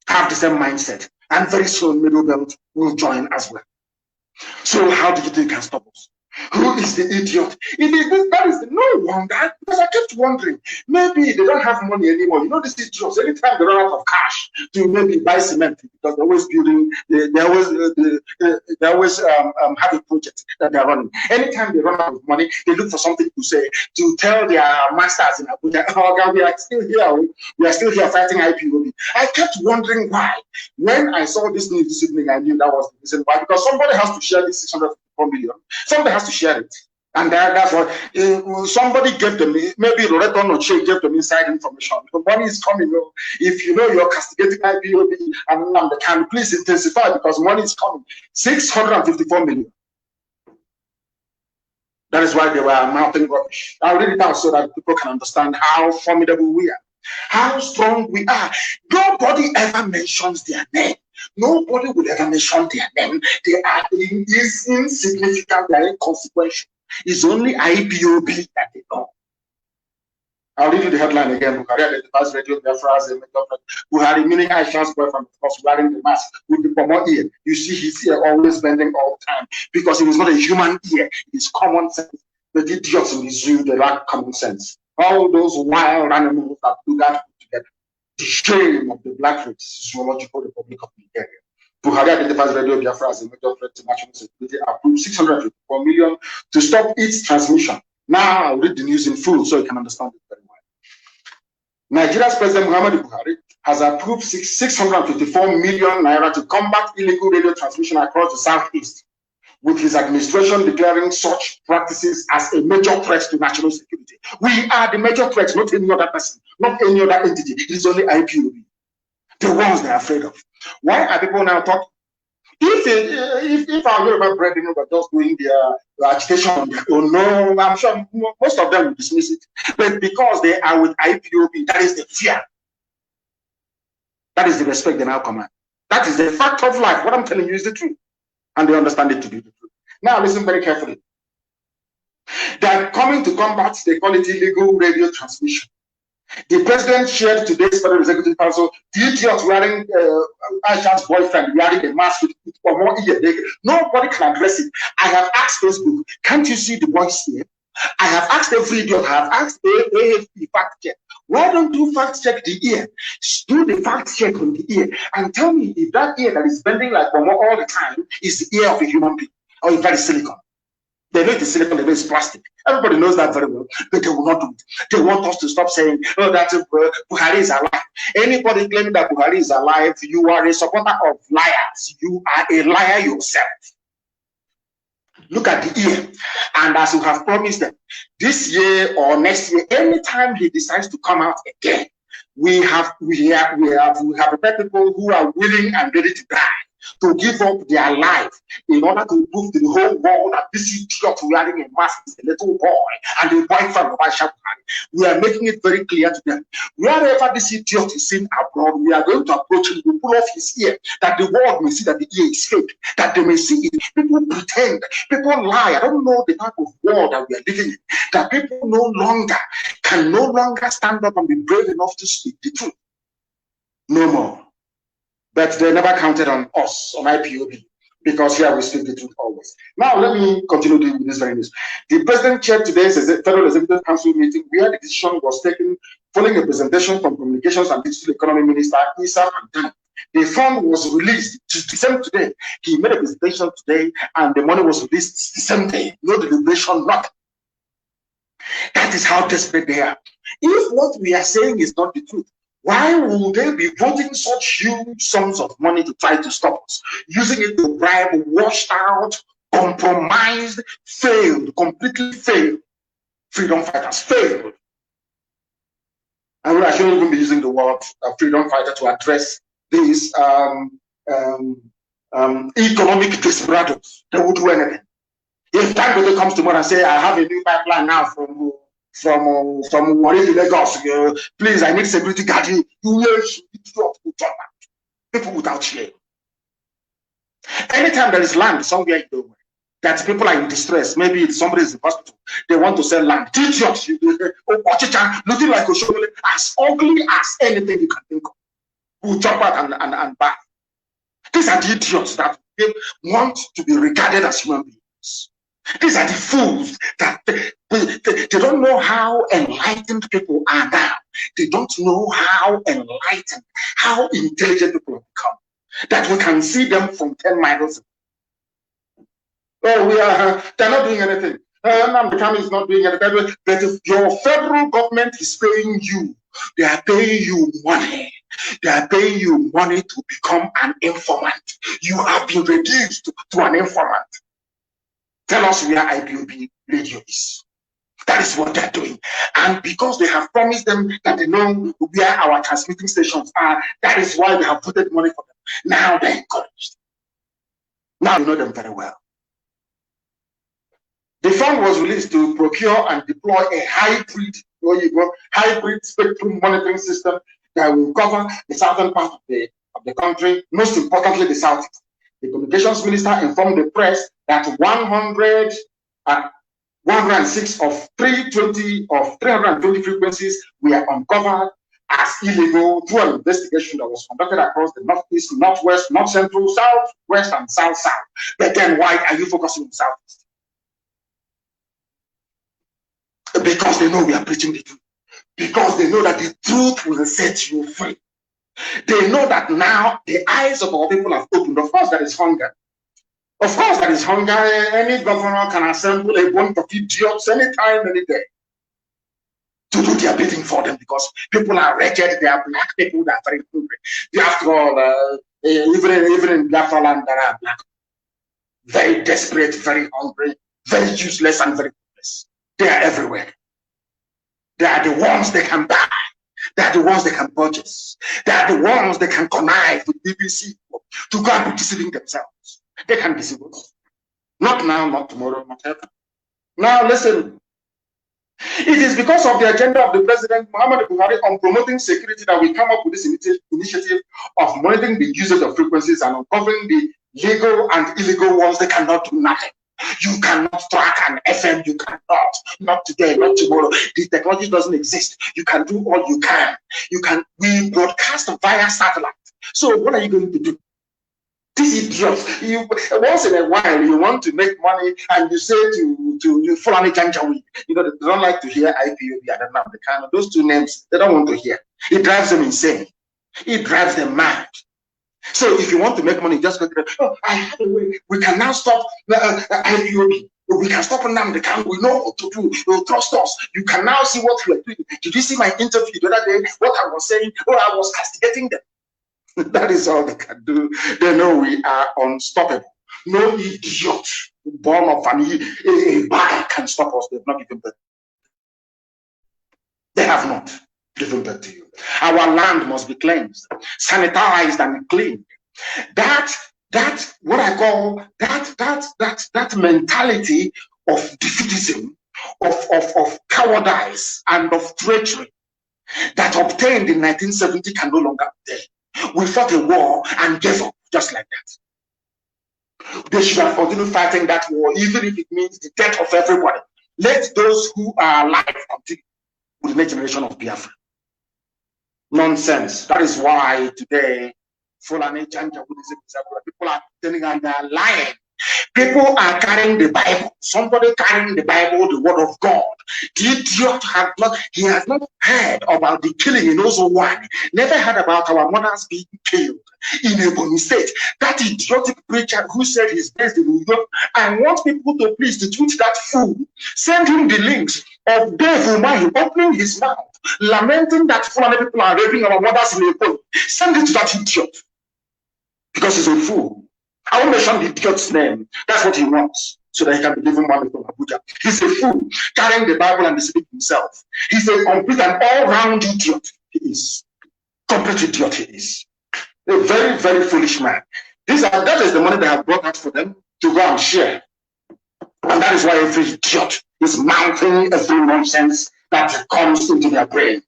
have the same mindset, and very soon Middle Belt will join as well. So how do you think you can stop us? Who is the idiot? That is no wonder, because I kept wondering, maybe they don't have money anymore. You know, these idiots, anytime they run out of cash to maybe buy cement, because they're always building, they always have a project that they're running. Anytime they run out of money, they look for something to say, to tell their masters in Abuja, oh God, we are still here fighting IPOB. I kept wondering why. When I saw this news this evening, I knew that was the reason why, because somebody has to share this 654 million. Somebody has to share it. And that's what somebody gave them, maybe Loreto Noche gave them inside information. The money is coming. If you know you're castigating IPOB and nnamdi, can please intensify, because money is coming. 654 million. That is why they were mouthing rubbish. I'll read it out so that people can understand how formidable we are, how strong we are. Nobody ever mentions their name. Nobody would ever mention their name. They are insignificant, they are inconsequential. It's only IPOB that they know. I'll read you the headline again. Buhari identifies radio Biafra as a major threat. Buhari, meaning Aisha's boyfriend, of course, wearing the mask with the pomo ear. You see his ear always bending all the time because it was not a human ear. It's common sense. The idiots in the zoo, they lack common sense. All those wild animals that do that together. The shame of the black race, zoological republic of Nigeria. Buhari identifies radio Biafra as a major threat to national security, approved 654 million to stop its transmission. Now I'll read the news in full so you can understand it very well. Nigeria's President Muhammadu Buhari has approved 654 million naira to combat illegal radio transmission across the southeast, with his administration declaring such practices as a major threat to national security. We are the major threat, not any other person, not any other entity. It is only IPOB, the ones they are afraid of. Why are people now talking? If our Yoruba brethren were just doing their agitation on their own, no, I'm sure most of them will dismiss it. But because they are with IPOB, that is the fear. That is the respect they now command. That is the fact of life. What I'm telling you is the truth. And they understand it to be the truth. Now listen very carefully. They are coming to combat, they call it illegal radio transmission. The president shared today's Federal Executive Council the idiot wearing Aisha's boyfriend wearing a mask with more ear. Nobody can address it. I have asked Facebook, can't you see the voice here? I have asked every idiot, I have asked AFP fact check. Why don't you fact check the ear? Do the fact check on the ear and tell me if that ear that is bending like Bomo all the time is the ear of a human being or if that is silicone. They know it's silicone, they know it's plastic. Everybody knows that very well, but they will not do it. They want us to stop saying, oh, that Buhari is alive. Anybody claiming that Buhari is alive, you are a supporter of liars. You are a liar yourself. Look at the ear. And as you have promised them, this year or next year, anytime he decides to come out again, we have prepared people who are willing and ready to die, to give up their life in order to prove to the whole world that this idiot wearing a mask is a little boy and the boyfriend of Aisha Buhari. We are making it very clear to them. Wherever this idiot is seen abroad, we are going to approach him, we pull off his ear, that the world may see that the ear is fake, that they may see it. People pretend, people lie. I don't know the type of world that we are living in, that people can no longer stand up and be brave enough to speak the truth. No more. But they never counted on us, on IPOB, because here we speak the truth always. Now, let me continue with this very news. The president chaired today's Federal Executive Council meeting where the decision was taken following a presentation from Communications and Digital Economy Minister Issa Pantani. The fund was released the same today. He made a presentation today, and the money was released the same day. No deliberation, nothing. That is how desperate they are. If what we are saying is not the truth, why will they be voting such huge sums of money to try to stop us? Using it to bribe washed out, compromised, failed, completely failed freedom fighters, failed. And I shouldn't even be using the word freedom fighter to address these economic desperados. They would do anything. If Dangote comes tomorrow and say, I have a new pipeline now from Warri to Lagos, please, I need security guard. People without shame. Anytime there is land somewhere in the world, that people are in distress, maybe somebody is in hospital, they want to sell land. Idiots, looking like Oshogole, as ugly as anything you can think of, who jump out and buy. These are the idiots that want to be regarded as human beings. These are the fools that they don't know how enlightened people are now. They don't know how enlightened, how intelligent people have become. That we can see them from 10 miles away. Oh, they're not doing anything. Nnamdi is not doing anything. But if your federal government is paying you, they are paying you money. They are paying you money to become an informant. You have been reduced to an informant. Tell us where IPOB radio is. That is what they're doing. And because they have promised them that they know where our transmitting stations are, that is why they have voted money for them. Now they're encouraged. Now you know them very well. The fund was released to procure and deploy a hybrid spectrum monitoring system that will cover the southern part of the country, most importantly the Southeast. The communications minister informed the press that 106 of 320 frequencies were uncovered as illegal through an investigation that was conducted across the northeast, northwest, north central, southwest, and south. But then why are you focusing on southeast? Because they know we are preaching the truth. Because they know that the truth will set you free. They know that now the eyes of our people have opened. Of course, there is hunger. Of course, there is hunger. Any governor can assemble a bunch of idiots anytime, any day to do their bidding for them, because people are wretched. They are black people that are very hungry. After all, even in Biafra land, there are black, very desperate, very hungry, very useless, and very hopeless. They are everywhere. They are the ones they can buy. They are the ones they can purchase. They are the ones they can connive with BBC to go and be deceiving themselves. They can deceive us. Not now, not tomorrow, not ever. Now listen. It is because of the agenda of the President Muhammad Buhari on promoting security that we come up with this initiative of monitoring the usage of frequencies and uncovering the legal and illegal ones. They cannot do nothing. You cannot track an FM. You cannot. Not today, not tomorrow. The technology doesn't exist. You can do all you can. We broadcast via satellite. So what are you going to do? These idiots, once in a while you want to make money and you say to Fulani Janjaweed, they don't like to hear IPOB and nnamdi kanu. Those two names, they don't want to hear. It drives them insane. It drives them mad. So if you want to make money, just go to I have a way. We can now stop IPOB. We can stop nnamdi kanu. We know what to do. You'll trust us. You can now see what we are doing. Did you see my interview the other day? What I was saying? I was castigating them. That is all they can do. They know we are unstoppable. No idiot born of a bag can stop us. They've not given birth. They have not given birth to you. Our land must be cleansed, sanitized, and cleaned. That what I call that mentality of defeatism, of cowardice, and of treachery that obtained in 1970 can no longer be there. We fought a war and gave up just like that. They should have continued fighting that war, even if it means the death of everybody. Let those who are alive continue with the next generation of Biafra. Nonsense. That is why today, Fulani Janjaweed, people are telling and they are lying. People are carrying the Bible. Somebody carrying the Bible, the word of God. The idiot has not heard about the killing in Ozowan. Never heard about our mothers being killed in Ebony State. That idiotic preacher who said he's based in New York. I want people to please to tweet that fool. Send him the links of Dave Umahi opening his mouth, lamenting that Fulani people are raping our mothers in Ebony. Send it to that idiot. Because he's a fool. I won't mention the idiot's name. That's what he wants, so that he can be given money from Abuja. He's a fool, carrying the Bible and deceiving himself. He's a complete and all-round idiot. He is. Complete idiot he is. A very, very foolish man. That is the money they have brought out for them to go and share. And that is why every idiot is mouthing every nonsense that comes into their brain.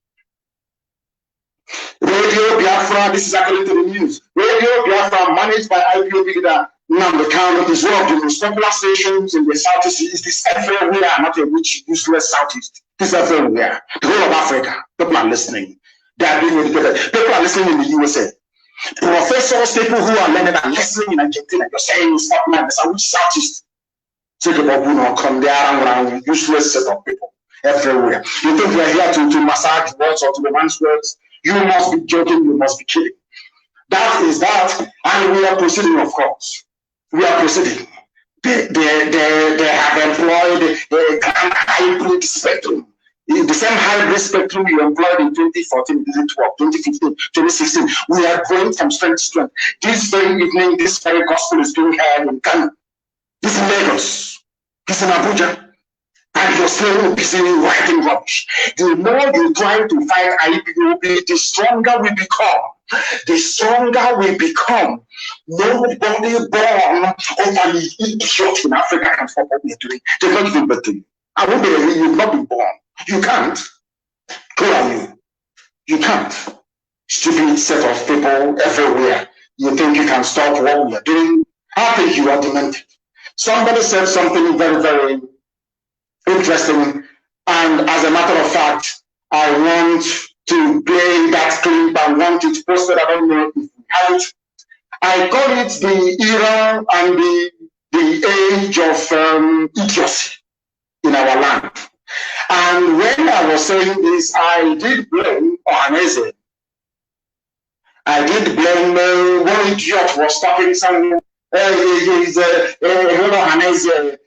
Radio Biafra, this is according to the news. Radio Biafra, managed by IPOB leader nnamdi kanu, is one of the most popular stations in the Southeast. Is this everywhere, not a rich, useless Southeast. This is everywhere. The whole of Africa. People are listening. They are being educated. People are listening in the USA. Professors, people who are learning and listening in Argentina. You're saying Scotland, the Southeast. Take a baboon come there around useless set of people everywhere. You think we are here to massage words or to romance words? You must be joking, you must be kidding. That is that, and we are proceeding, of course. We are proceeding. They have employed the hybrid spectrum. The same hybrid spectrum you employed in 2014, 2012, 2015, 2016. We are going from strength to strength. This very evening, this very gospel is being heard in Kanu. This is Lagos. This is in Abuja. And you're still busy writing rubbish. The more you try to fight IPOB, the stronger we become. The stronger we become. Nobody born over the idiot in Africa can stop what we're doing. They're not even better. I won't believe you've not been born. You can't. Who are you? You can't. stupid set of people everywhere. You think you can stop what we are doing? I think you are demented. Somebody said something very, very interesting, and as a matter of fact, I want to play that clip. I want it posted. I don't know if we have it. I call it the era and the age of idiocy in our land. And when I was saying this, I did blame Ohaneze. I did blame one idiot was talking something. He's Ohaneze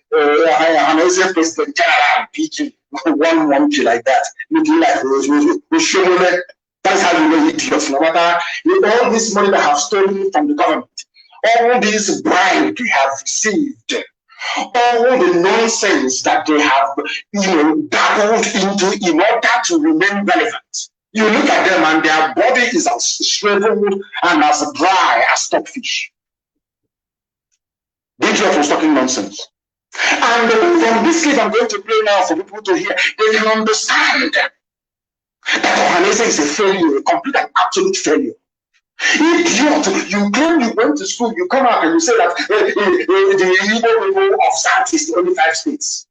President General PG, one monkey like that, looking like that's how you know idiots. No matter all this money that have stolen from the government, all this bribe they have received, all the nonsense that they have, dabbled into in order to remain relevant. You look at them and their body is as shriveled and as dry as stockfish. The idiot was talking nonsense. And from this clip I'm going to play now for people to hear, they can understand that Ohaneze is a failure, a complete and absolute failure. Idiot, you claim you went to school, you come out and you say that the Igbo people of South is the only 5 states.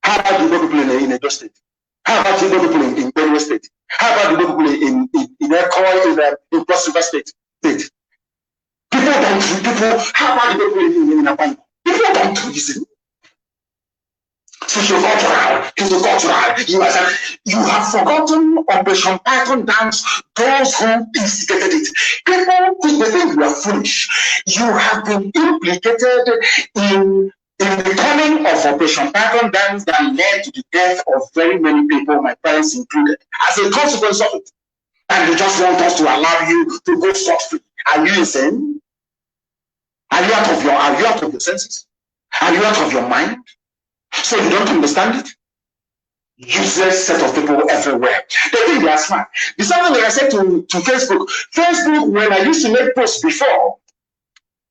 How about the Igbo people in Edo State? How about the Igbo people in Benue State? How about the Igbo people in Ekoi, in Cross River State? People don't, how about the people in Akwa? People don't reason. Sociocultural, you have forgotten Operation Python dance, those who instigated it. People they think you are foolish. You have been implicated in the coming of Operation Python dance that led to the death of very many people, my parents included, as a consequence of it. And you just want us to allow you to go scot-free. Are you insane? Are you out of your senses? Are you out of your mind? So you don't understand it? Useless set of people everywhere. They think they are smart. The same thing I said to Facebook. Facebook, when I used to make posts before,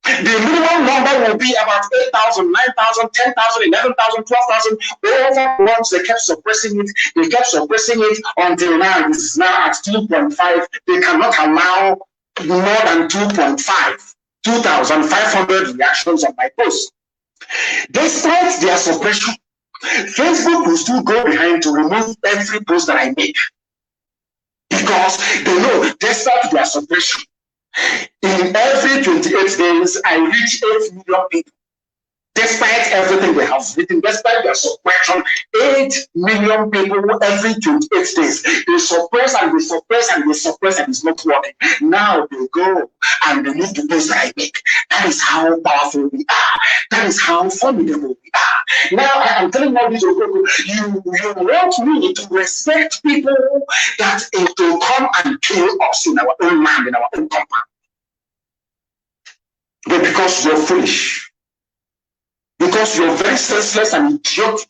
the minimum number will be about 8,000, 9,000, 10,000, 11,000, 12,000. Over once they kept suppressing it. They kept suppressing it until now. This is now at 2.5. They cannot allow more than 2.5. 2,500 reactions on my post. Despite their suppression, Facebook will still go behind to remove every post that I make. Because they know, despite their suppression, in every 28 days, I reach 8 million people. Despite everything they have written, despite their suppression, 8 million people every 28 days. They suppress and they suppress and they suppress and it's not working. Now they go and remove the posts that I make. That is how powerful we are. That is how formidable we are. Now I am telling all these people, you want me to respect people that to come and kill us in our own land, in our own compound. But because you're foolish, because you're very senseless and idiotic,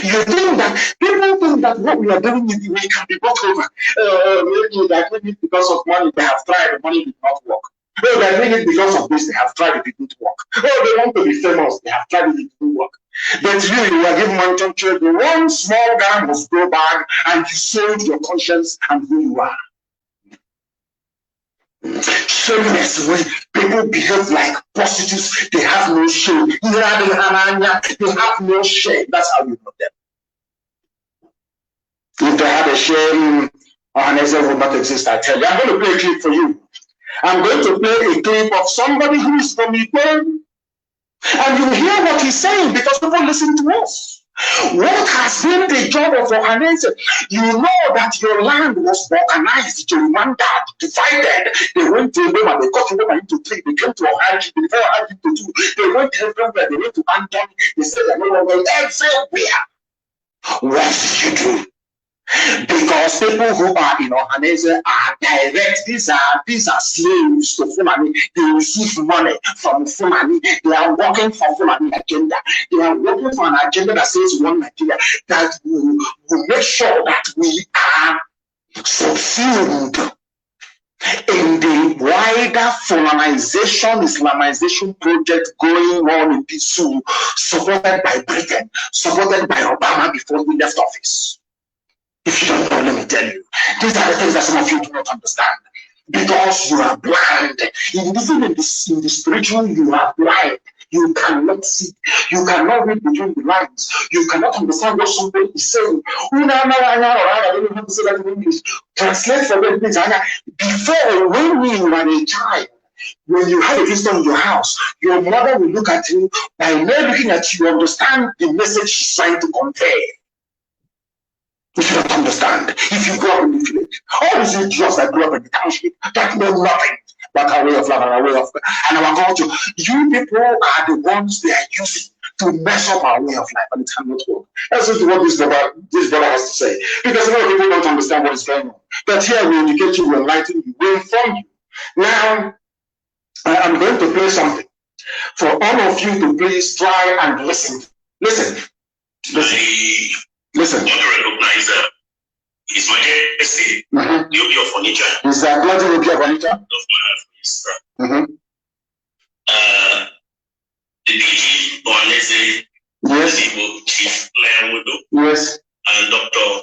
you think that people think that what we are doing we can be bought over. Maybe they're doing it because of money. They have tried, the money did not work. No, they're doing it because of this. They have tried, it didn't work. Oh, they want to be famous. They have tried, it didn't work. But you are given money to trade. One small guy must go back, and you sold your conscience and who you are. Shameless way people behave like prostitutes. They have no shame. They have no shame. That's how you know them. If they had a shame, Ohaneze would not exist. I tell you. I'm going to play a clip for you. I'm going to play a clip of somebody who is from Ukraine, and you hear what he's saying because people listen to us. What has been the job of Ohaneze? You know that your land was organized, gerrymandered, divided. They went to Roma, they cut Roma into 3, they came to Ohaji, before Ohaji to 2. They went everywhere, they went to Antony, they said they're no longer everywhere. What did you do? Because people who are in Ohaneze are direct. These are slaves to Fulani. They receive money from Fulani. They are working for Fulani agenda. They are working for an agenda that says one Nigeria, that will make sure that we are subsumed in the wider Fulanization, Islamization project going on in this zoo, supported by Britain, supported by Obama before he left office. If you don't know, let me tell you. These are the things that some of you do not understand. because you are blind. Even in the spiritual, you are blind. You cannot see. You cannot read between the lines. You cannot understand what somebody is saying. I don't know how to say that in English. Translate for them, please. Before, when you were a child, when you had a visitor in your house, your mother will look at you. By mere looking at you, understand the message she's trying to convey. You should not understand. If you grow up in the village, all these idiots that grew up in the township that know nothing but our way of life and our way of and our culture, you people are the ones they are using to mess up our way of life, and it cannot work. That's just what this brother has to say. Because a lot of people don't understand what is going on. But here we educate you, we enlighten you, we inform you. Now, I'm going to play something for all of you to please try and listen. Listen. Listen. You recognize His Majesty, Yogi of Furniture. Is that Bloody Yogi of Furniture? The DG Bonese, yes. Chief Leonwood, yes. And Dr.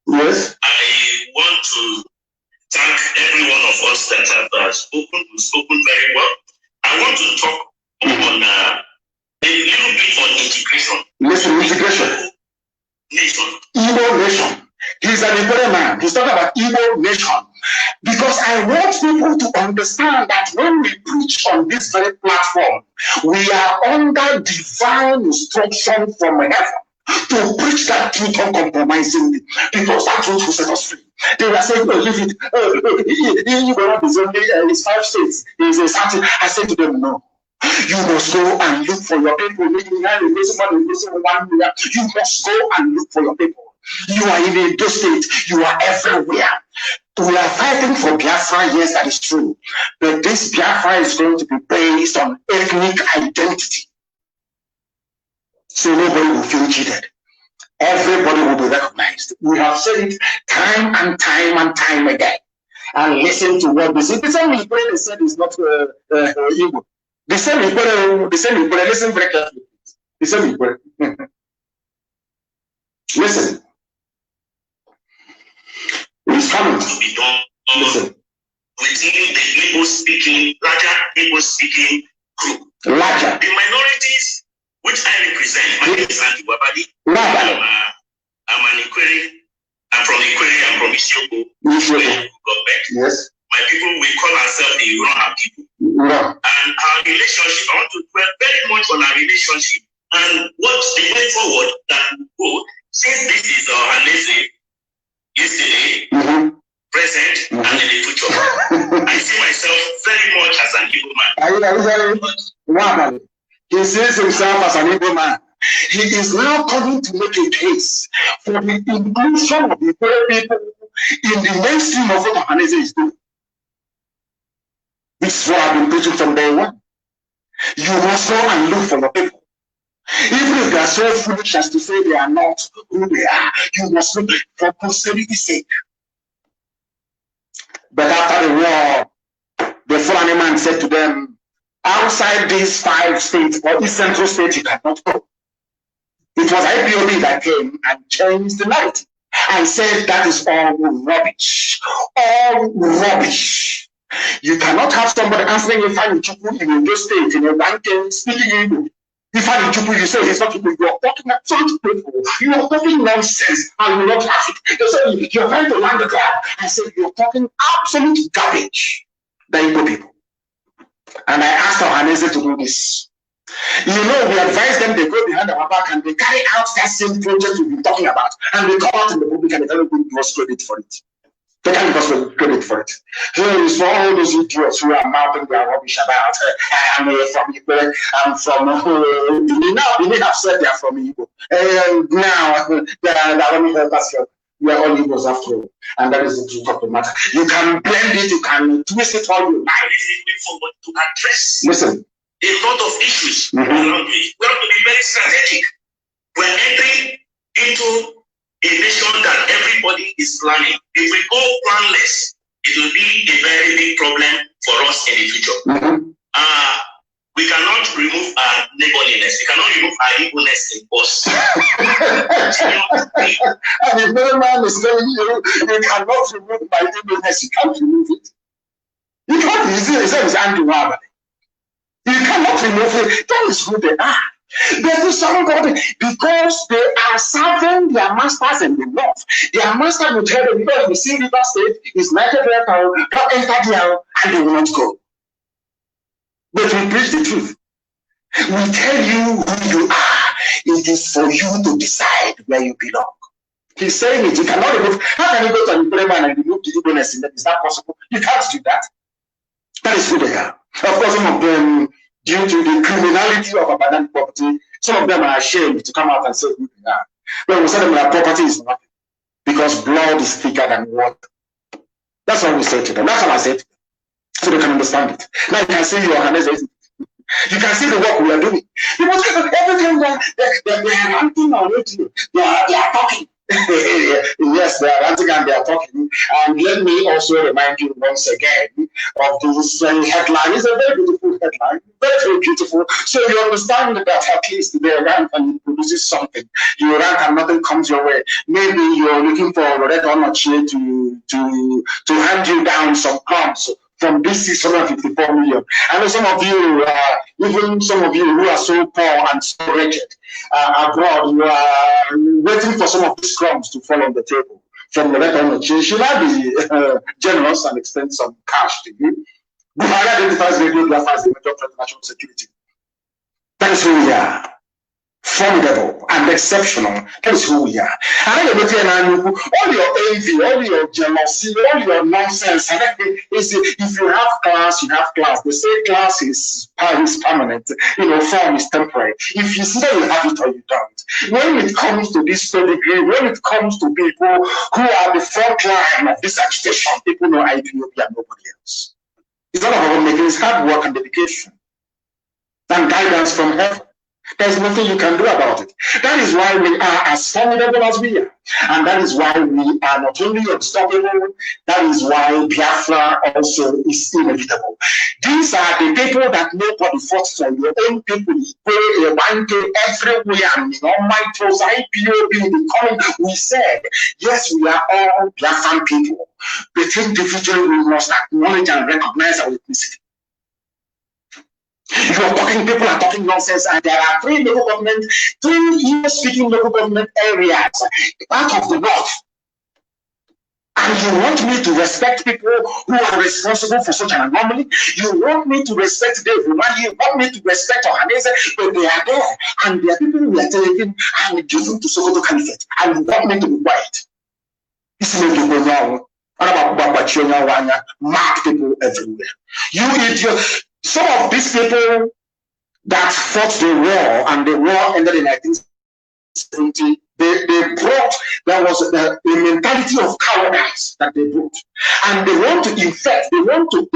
Yes. I want to thank every one of us that have spoken very well. I want to talk on a little bit on integration. Listen, integration. Nation. Igbo nation. He's an important man. He's talking about Igbo nation. Because I want people to understand that when we preach on this very platform, we are under divine instruction from heaven to preach that truth uncompromisingly, because that truth will set us free. They were saying, no, leave it. It's 5 states. I said to them, no. You must go and look for your people. You must go and look for your people. You are in a state. You are everywhere. We are fighting for Biafra. Yes, that is true. But this Biafra is going to be based on ethnic identity. So nobody will feel cheated. Everybody will be recognized. We have said it time and time and time again. And listen to what they say. The same they said is not evil. The same listen very carefully. The same listen. It's coming to be done. Listen. Within the larger Igbo speaking group. Larger. The minorities which I represent, my name is Andy Wabadi. I'm an Ikwere. I'm from Ikwere. I'm from Isioko. Yes. My people, we call ourselves the Iroha people. Yeah. And our relationship, I want to dwell very much on our relationship and what's the way forward that will go. Since this is Hanese, yesterday, present, and in the future, I see myself very much as an Igbo man. He sees himself as an Igbo man. He is now coming to make a case for the inclusion of the people in the mainstream of what Hanese is doing. This is what I've been preaching from day one. You must go and look for your people. Even if they are so foolish as to say they are not who they are, you must look for posterity's sake. But after the war, the Fulani man said to them, outside these 5 states or East Central states, you cannot go. It was IPOB that came and changed the narrative and said that is all rubbish. All rubbish. You cannot have somebody answering Ifeanyi Chukwu in your state, in a banking, speaking Igbo. Ifeanyi Chukwu, you say he's not Igbo. You are talking absolute people. You are talking nonsense and you will not have it. You say you're trying to land the grab. I said you're talking absolute garbage. The Igbo people. And I asked Hanese to do this. You know, we advise them, they go behind our back and they carry out that same project we've been talking about. And they come out in the public and they don't give us credit for it. They can't give us credit for it. Here is for all those idiots who are mouthing their rubbish about, I'm from Igbo, I'm from, they may have said they're from Igbo. And now, let me help us here. We are all Igbos after all. And that is the truth of the matter. You can blend it, you can twist it all you like. We forward to address Listen. a lot of issues. We have to be very strategic. We're entering into a nation that everybody is planning. If we go planless, it will be a very big problem for us in the future. We cannot remove our neighborly funniness. You cannot remove her evilness in us. And if no man is telling you, you cannot remove my evilness, you can't remove it. You can't. He says, anti-Wabba. You cannot remove it. That is who they are. There is somebody, because they are serving their masters in the north. Their master will tell them, because you see River State is 90 pounds, don't enter there, and they will not go. But we preach the truth. We tell you who you are. It is for you to decide where you belong. He's saying it. You cannot remove. How can you go to an employment and remove the evilness in them? Is that possible? You can't do that. That is who they are. Of course, some of them, due to the criminality of abandoned property, some of them are ashamed to come out and say who they are. When we say them that property is nothing, because blood is thicker than water. That's what we say to them. That's what I say to them. So they can understand it. Now you can see your hands. You can see the work we are doing. Because everything that they are ranting on radio, they are talking. Yes, they are ranting and they are talking. And let me also remind you once again of this headline. It's a very beautiful headline, very, very beautiful. So you understand that at least they rant and it produces something. You rant and nothing comes your way. Maybe you're looking for Red Honor Chair to hand you down some crumbs from this 654 million. I know some of you, even some of you who are so poor and so wretched abroad, you are waiting for some of these crumbs to fall on the table from the Red Honor. You should not be generous and extend some cash to you. Buhari identifies radio Biafra as the major threat to national security. That is who we are. Formidable and exceptional. That is who we are. And all your envy, all your jealousy, all your nonsense. If you have class, you have class. They say class is permanent. Form is temporary. If you see that you have it or you don't. When it comes to this pedigree, when it comes to people who are the front line of this agitation, people know IPOB and nobody else. It's all about making his hard work and dedication and guidance from heaven. There's nothing you can do about it. That is why we are as formidable as we are. And that is why we are not only unstoppable, that is why Biafra also is inevitable. These are the people that nobody fought for. Your own people, you're banking everywhere. And all my toes, IPOB, the coming. We said, yes, we are all Biafran people. But individually, we must acknowledge and recognize our ethnicity. You are talking, people are talking nonsense, and there are three English-speaking local government areas part of the north. And you want me to respect people who are responsible for such an anomaly? You want me to respect Dave Umali? You want me to respect Ohanese? But they are there, and they are people who are taking and giving to Sokoto Caliphate, and you want me to be quiet. This is mark people everywhere. You idiot. Some of these people that fought the war, and the war ended in 1970, they brought, there was a mentality of cowardice that they brought. And they want to infect, they want to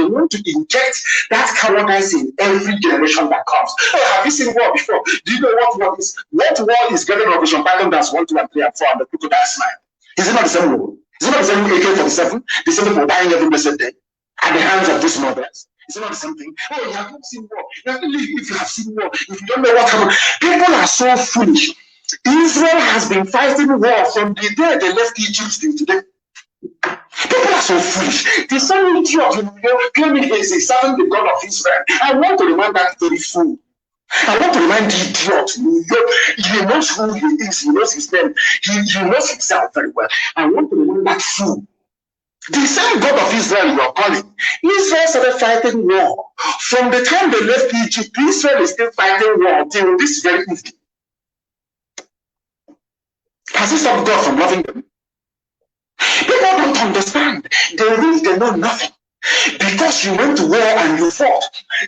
inject that cowardice in every generation that comes. Oh, have you seen war before? Do you know what war is? What war is getting Operation Python that's 1, 2, and 3, and 4, and the crocodile smile? Is it not the same war? Is it not the same AK-47? The same people dying every blessed day at the hands of these mothers? It's not the same thing. Oh, you have not seen war. If you have seen war, if you don't know what happened, people are so foolish. Israel has been fighting war from the day they left Egypt till today. People are so foolish. The same idiot claiming he is serving the God of Israel. I want to remind that very fool. I want to remind the idiot. He knows who he is. He knows his name. He knows himself very well. I want to remind that fool. The same God of Israel you are calling. Israel started fighting war. From the time they left Egypt, Israel is still fighting war until this very evening. Has it stopped God from loving them? People don't understand. They know nothing. Because you went to war and you fought,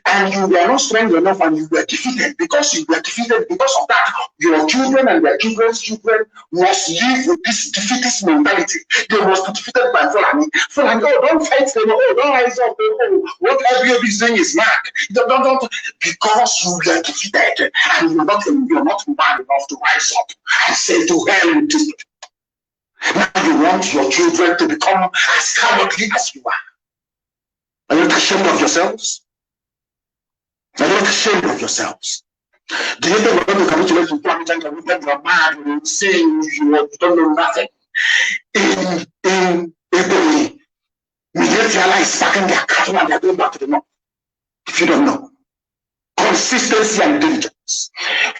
and you were not strong enough and you were defeated. Because you were defeated, because of that, your children and their children's children must live with this defeatist mentality. They must be defeated by Fulani. Fulani, oh, don't fight them. Oh, don't rise up. Oh, what everybody is doing is mad. Don't. Because you were defeated and you're not mad enough to rise up and say to hell with this. Now you want your children to become as cowardly as you are. Are you not ashamed of yourselves? Are you not ashamed of yourselves? Do you think we're going to capitulate to Trump and you're mad when you say you don't know nothing? In Italy, Nigeria is sucking their cattle and they're going back to the north. If you don't know, consistency and diligence.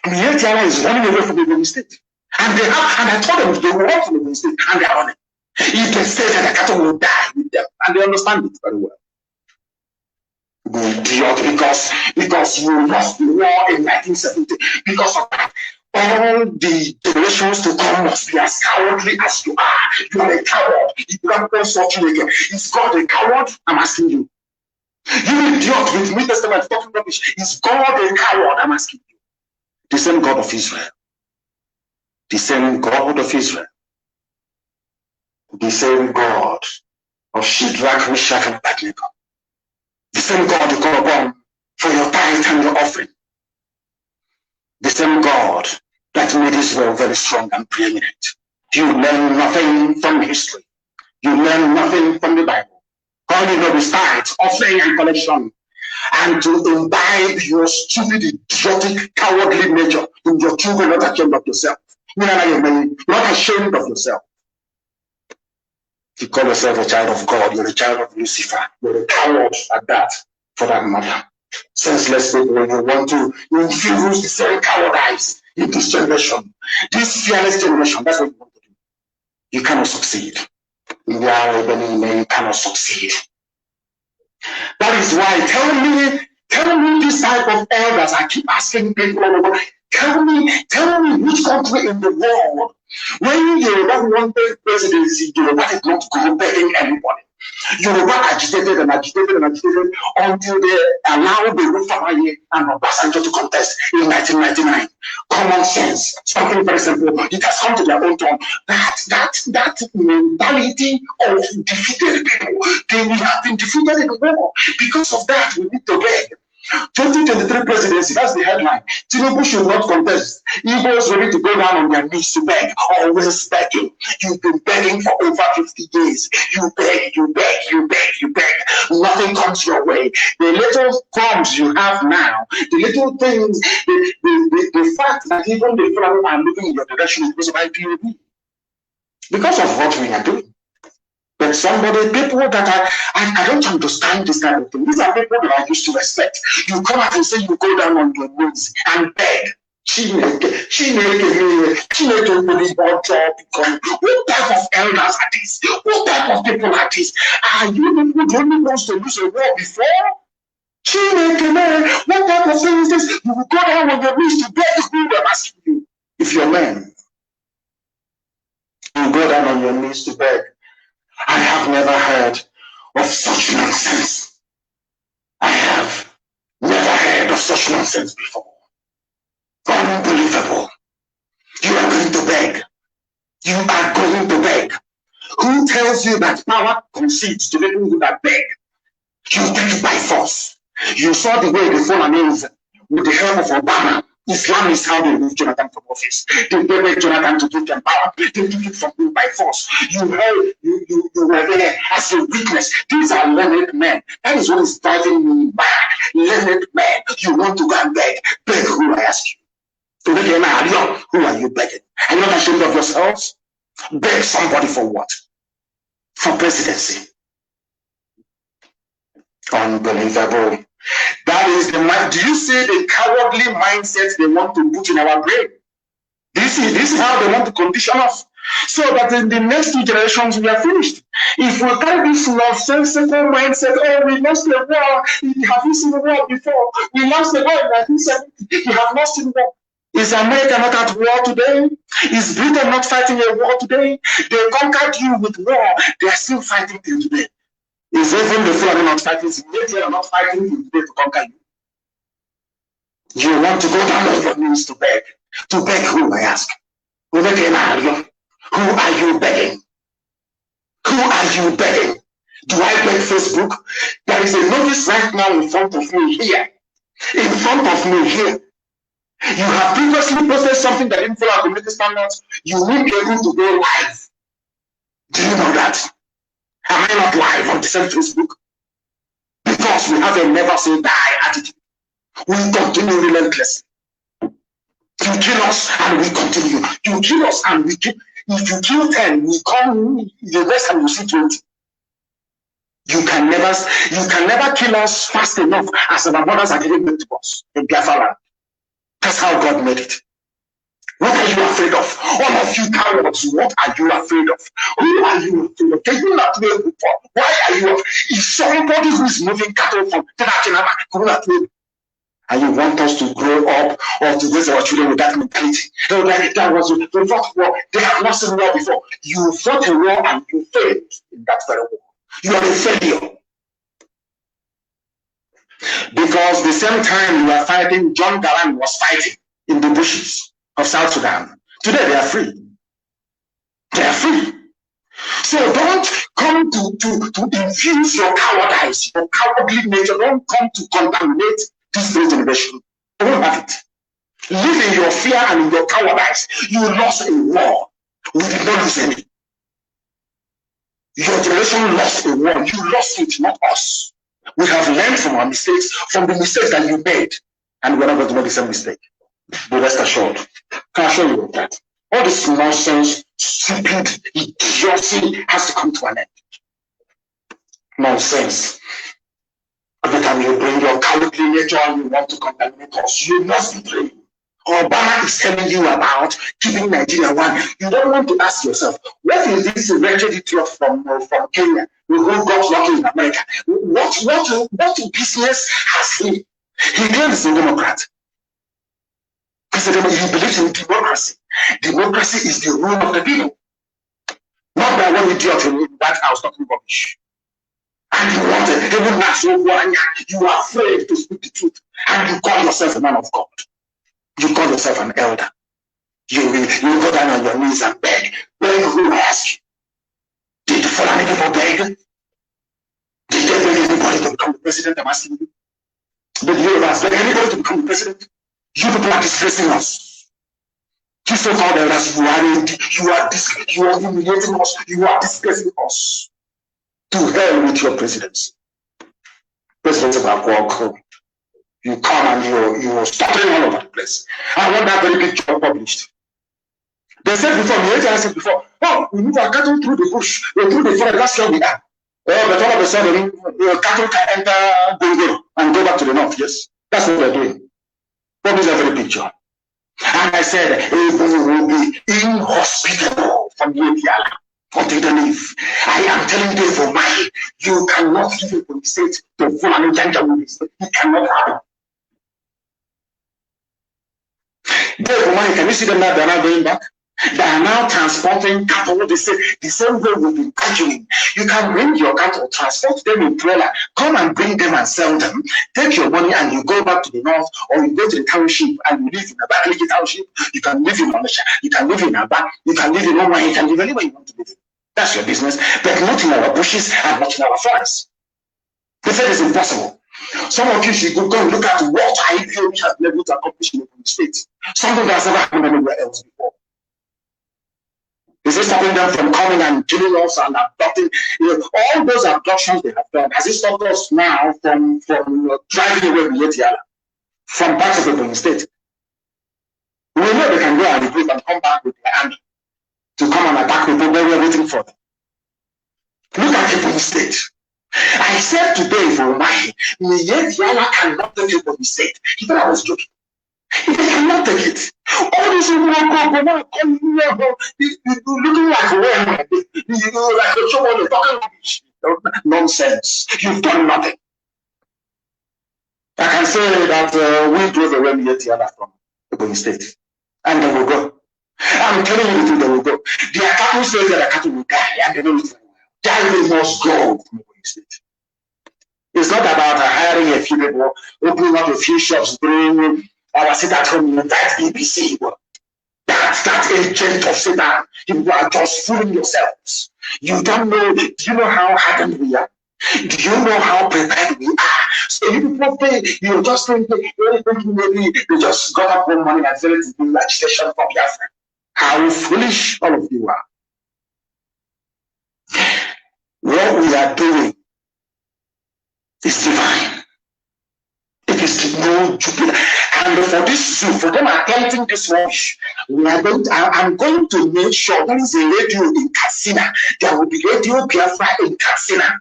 Nigeria is running away from the state. And they have, and I told them they will run from the state and they are running. If they say that the cattle will die with them, and they understand it very well. Because you lost the war in 1970. Because of that, all the generations to come must be as cowardly as you are. You are a coward. You can't consult you again. Is God a coward? I'm asking you. You idiot with New Testament talking rubbish. Is God a coward? I'm asking you. The same God of Israel. The same God of Israel. The same God of Shadrach, Meshach, and Abednego. The same God you call upon for your tithe and your offering. The same God that made Israel very strong and preeminent. You learn nothing from history. You learn nothing from the Bible. All you know is tithe, offering, and collection. And to imbibe your stupid, idiotic, cowardly nature in your children, not ashamed of yourself. Not ashamed of yourself. You call yourself a child of God, you're a child of Lucifer, you're a coward at that, for that matter. Senseless people, when you want to infuse the same cowardice in this generation, this fearless generation, that's what you want to do. You cannot succeed. You cannot succeed. That is why, tell me this type of elders, I keep asking people all over, tell me which country in the world, when Yoruba wanted presidency, Yoruba did not go begging anybody. Yoruba agitated until they allowed the Rufamaye and Obasanjo to contest in 1999. Common sense, something very simple. It has come to their own turn. That mentality of defeated people, they will have been defeated in war. Because of that, we need to beg. 2023 presidency, that's the headline. Tinubu should not contest. Igbos ready to go down on their knees to beg, always begging. You've been begging for over 50 years. You beg. Nothing comes your way. The little crumbs you have now, the little things, the fact that even the Fulani are looking in your direction is because of IPOB. Because of what we are doing. But people that I don't understand this kind of thing. These are people that I used to respect. You come out and say you go down on your knees and beg. What type of elders are these? What type of people are these? Are you people the only ones to lose a war before? What type of thing is this? You will go down on your knees to beg who I'm asking you. If you're men, you go down on your knees to beg. I have never heard of such nonsense. I have never heard of such nonsense before. Unbelievable. You are going to beg. You are going to beg. Who tells you that power concedes to people who that beg? You take it by force. You saw the way the Fulani with the help of Obama. Islam is how they moved Jonathan from office. They begged Jonathan to give them power. They took it from him by force. You were there as a witness. These are learned men. That is what is driving me mad. Learned men. You want to go and beg. Beg who I ask you. Who are you begging? Are you not ashamed of yourselves? Beg somebody for what? For presidency. Unbelievable. That is the mind. Do you see the cowardly mindset they want to put in our brain? This is how they want to condition us. So that in the next 2 generations we are finished. If we carry this nonsensical mindset, oh, we lost the war, we have not seen the war before. We lost the war in 1970, we have not seen war. Is America not at war today? Is Britain not fighting a war today? They conquered you with war. They are still fighting till today. Is even the Fulani not fighting? They are not fighting you today to conquer you. You want to go down on your knees to beg. To beg who, I ask? Who are you begging? Who are you begging? Do I beg Facebook? There is a notice right now in front of me here. In front of me here. You have previously posted something that didn't follow community standards. You won't be able to go live. Do you know that? Am I not live on the same Facebook? Because we have a never say die attitude. We continue relentlessly. You kill us and we continue. You kill us and we keep. If you kill 10, we come the next time you see 20. You can never kill us fast enough as our mothers are giving birth to us in Biafra land. That's how God made it. What are you afraid of? All of you cowards, what are you afraid of? Who are you afraid of? Can you not know before? Why are you afraid? If somebody who is moving cattle from Tenachinama could not know, and you want us to grow up or to raise our children with that mentality. No, like that was they fought war. They have not seen war before. You fought a war and you failed in that very war. You are a failure. Because the same time you are fighting, John Garang was fighting in the bushes of South Sudan. Today they are free. They are free. So don't come to infuse your cowardice, your cowardly nature. Don't come to contaminate this great generation. You don't have it. Live in your fear and in your cowardice. You lost a war. We did not lose any. Your generation lost a war. You lost it, not us. We have learned from our mistakes, from the mistakes that you made, and we're not going to make the same mistake. But rest assured, can I assure you of that? All this nonsense, stupid idiocy has to come to an end. Nonsense. Every time you bring your cowardly nature and you want to contaminate us, you must be brave. Obama is telling you about keeping Nigeria one. You don't want to ask yourself, what is this wretched idiot from Kenya who got lucky in America? What business has he? He claims he's a Democrat. He believes in democracy. Democracy is the rule of the people. Not by one idiot in that house talking rubbish. And you want it, even now, you are afraid to speak the truth. And you call yourself a man of God. You call yourself an elder. You go down on your knees and beg. Beg who asked you? Did the Fulani people beg? Did they beg anybody to become the president? I'm asking you. Did you ever beg anybody to become the president? You people are disgracing us. You so-called elders, you are humiliating us. You are disgracing us. To hell with your presidency. President of our world. You come and you are stuttering all over the place. I want that very picture published. They said before, I said before, oh, we move our cattle through the bush, through the forest, that's where we are. Oh, but all of a sudden, your cattle can enter Bongo and go back to the north, yes? That's what they're doing. Publish that very picture. And I said, everybody will be inhospitable from Yebiala until they leave. I am telling you for my, you cannot give a police state to Fulani Janja with this. It cannot happen. Therefore, can you see them now? They're not going back. They are now transporting cattle. They say the same way we've been arguing. You can bring your cattle, transport them in trailer, come and bring them and sell them. Take your money and you go back to the north, or you go to the township and you live in a Abakaliki township. You can live in Onisha. You can live in Aba. You can live in Oma. You can live anywhere you want to live. That's your business, but not in our bushes and not in our forests. They said it's impossible. Some of you should go and look at what IPOB has been able to accomplish in the state. Something that's never happened anywhere else before. Is it stopping them from coming and killing us and abducting? All those abductions they have done, has it stopped us now from driving away the Yetiala from parts of the Borno state? We know they can go and recruit and come back with their army to come and attack people where we're waiting for them. Look at the Borno state. I said today for my Yetiala cannot take the Borno state. He thought I was joking. They cannot take it. All these people looking like like someone you're talking about. Nonsense. You've done nothing. I can say that we drove away Yetiala from the Borno state. And they will go. I'm telling you the truth, they will go. Their cattle says that the cattle will die, and they know it. They must go from the Borno state. It's not about hiring a few people, opening up a few shops, doing our sit at home, that BBC. That's that agent of Satan. You are just fooling yourselves. You don't know. Do you know how hardened we are? Do you know how prepared we are? So you people pay, you just think maybe they just got up one morning and said it's the legislation for Biafra. How foolish all of you are. What we are doing is divine. It is no Jupiter. And for this zoo, for them attempting this rubbish, I'm going to make sure there is a radio in Katsina. There will be Radio Biafra in Katsina.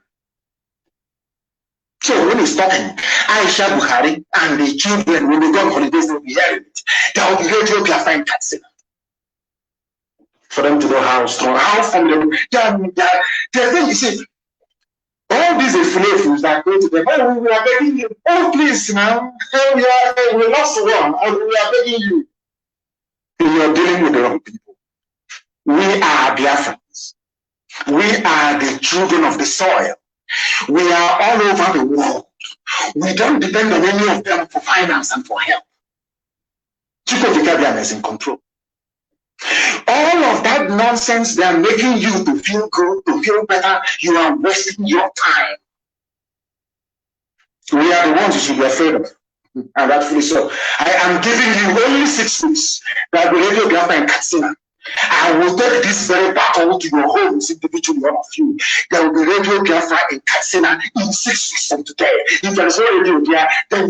So when he's talking, Aisha Buhari and the children, when they go on holidays, they'll be hearing it. There will be Radio Biafra in Katsina. For them to know how strong, how from them. The thing you see, all these affiliates that go to them, oh, we are begging you, oh, please now, we lost one, and we are begging you. You are dealing with the wrong people. We are Biafrans. We are the children of the soil. We are all over the world. We don't depend on any of them for finance and for help. Chico Vikabian is in control. All of that nonsense they are making you to feel good, to feel better, you are wasting your time. We are the ones you should be afraid of. And rightfully so. I am giving you only 6 weeks that will Radio Biafra in Katsina. I will take this very battle to your homes individually, all of you. There will be Radio Biafra in Katsina in 6 weeks from today. If there is no radio there, then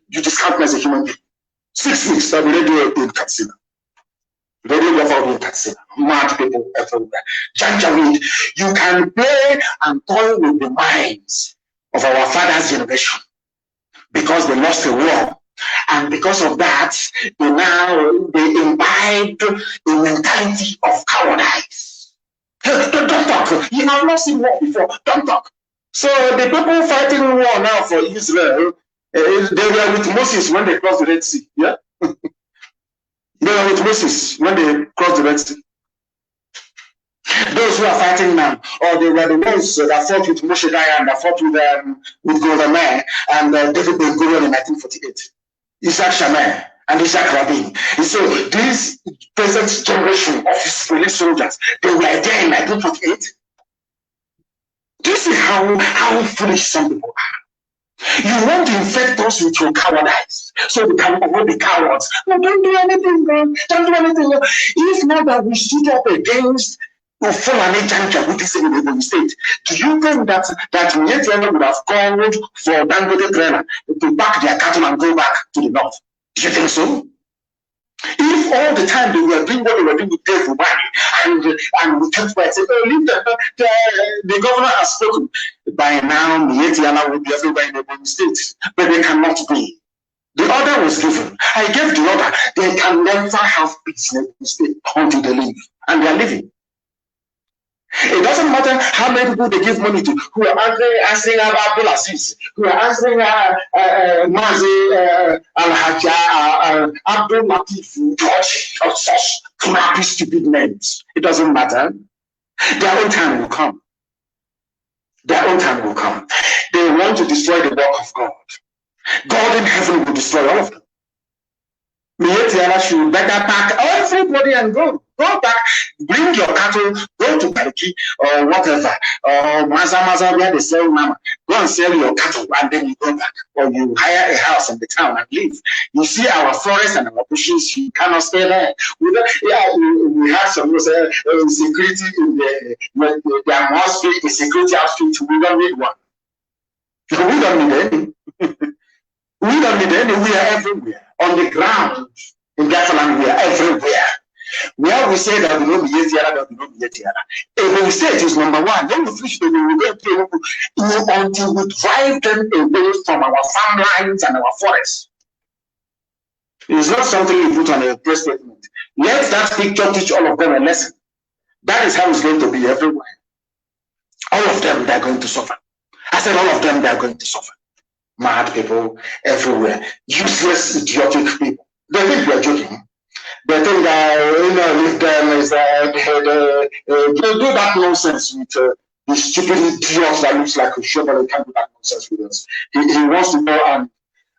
you discount me as a human being. 6 weeks, there will be radio in Katsina. Radio Biafra in Katsina. Mad people everywhere. Janjaweed, you can play and toy with the minds of our father's generation because they lost the war. And because of that, they imbibed the mentality of cowardice. Hey, don't talk. You have not seen war before. Don't talk. So the people fighting war now for Israel, they were with Moses when they crossed the Red Sea. Yeah, they were with Moses when they crossed the Red Sea. Those who are fighting now, or they were the ones that fought with Moshe Dayan, that fought with Golda Meir and David Ben-Gurion in 1948. Isaac Shaman and Isaac Rabin. And so this present generation of Israeli soldiers, they were there in 1948. Do you see how foolish some people are? You want to infect us with your cowardice so we can avoid the cowards. No, don't do anything, man. Don't do anything. If not that we stood up against Fulani Janja, which is in the state, do you think that Yetiana would have called for Dangote trailer to back their cattle and go back to the north? Do you think so? If all the time they were doing what they were doing with Dave Rubani and we kept quiet, saying, oh, leave the governor has spoken. By now, Yetiana will be everywhere in the state, but they cannot be. The order was given. I gave the order. They can never have peace in the state until they leave, and they are leaving. It doesn't matter how many people they give money to, who are answering Abdul Aziz, who are answering Mazi, Al-Hajjah, Abdul Latif, George, such crappy, stupid names. It doesn't matter. Their own time will come. Their own time will come. They want to destroy the work of God. God in heaven will destroy all of them. Mietiana should better pack everybody and go. Go back, bring your cattle, go to Pariki or whatever, or Maza where they sell mama. Go and sell your cattle and then you go back. Or you hire a house in the town and live. You see our forests and our bushes, you cannot stay there. We have some security in there must be a security outfit. We don't need one. We don't need any. We don't need any. We are everywhere. On the ground, in Gafaland, we are everywhere. Where we say that we don't be Yetiara, that we don't be Yetiara. If we say it is number one, then we finish until we drive them away from our farmlands and our forests. It is not something you put on a press statement. Let that picture teach all of them a lesson. That is how it's going to be everywhere. All of them, they are going to suffer. I said all of them, they are going to suffer. Mad people everywhere. Useless, idiotic people. They think we are joking. They think that, with them is that they do that nonsense with the stupid idiot that looks like a shovel. They can't do that nonsense with us. He wants to go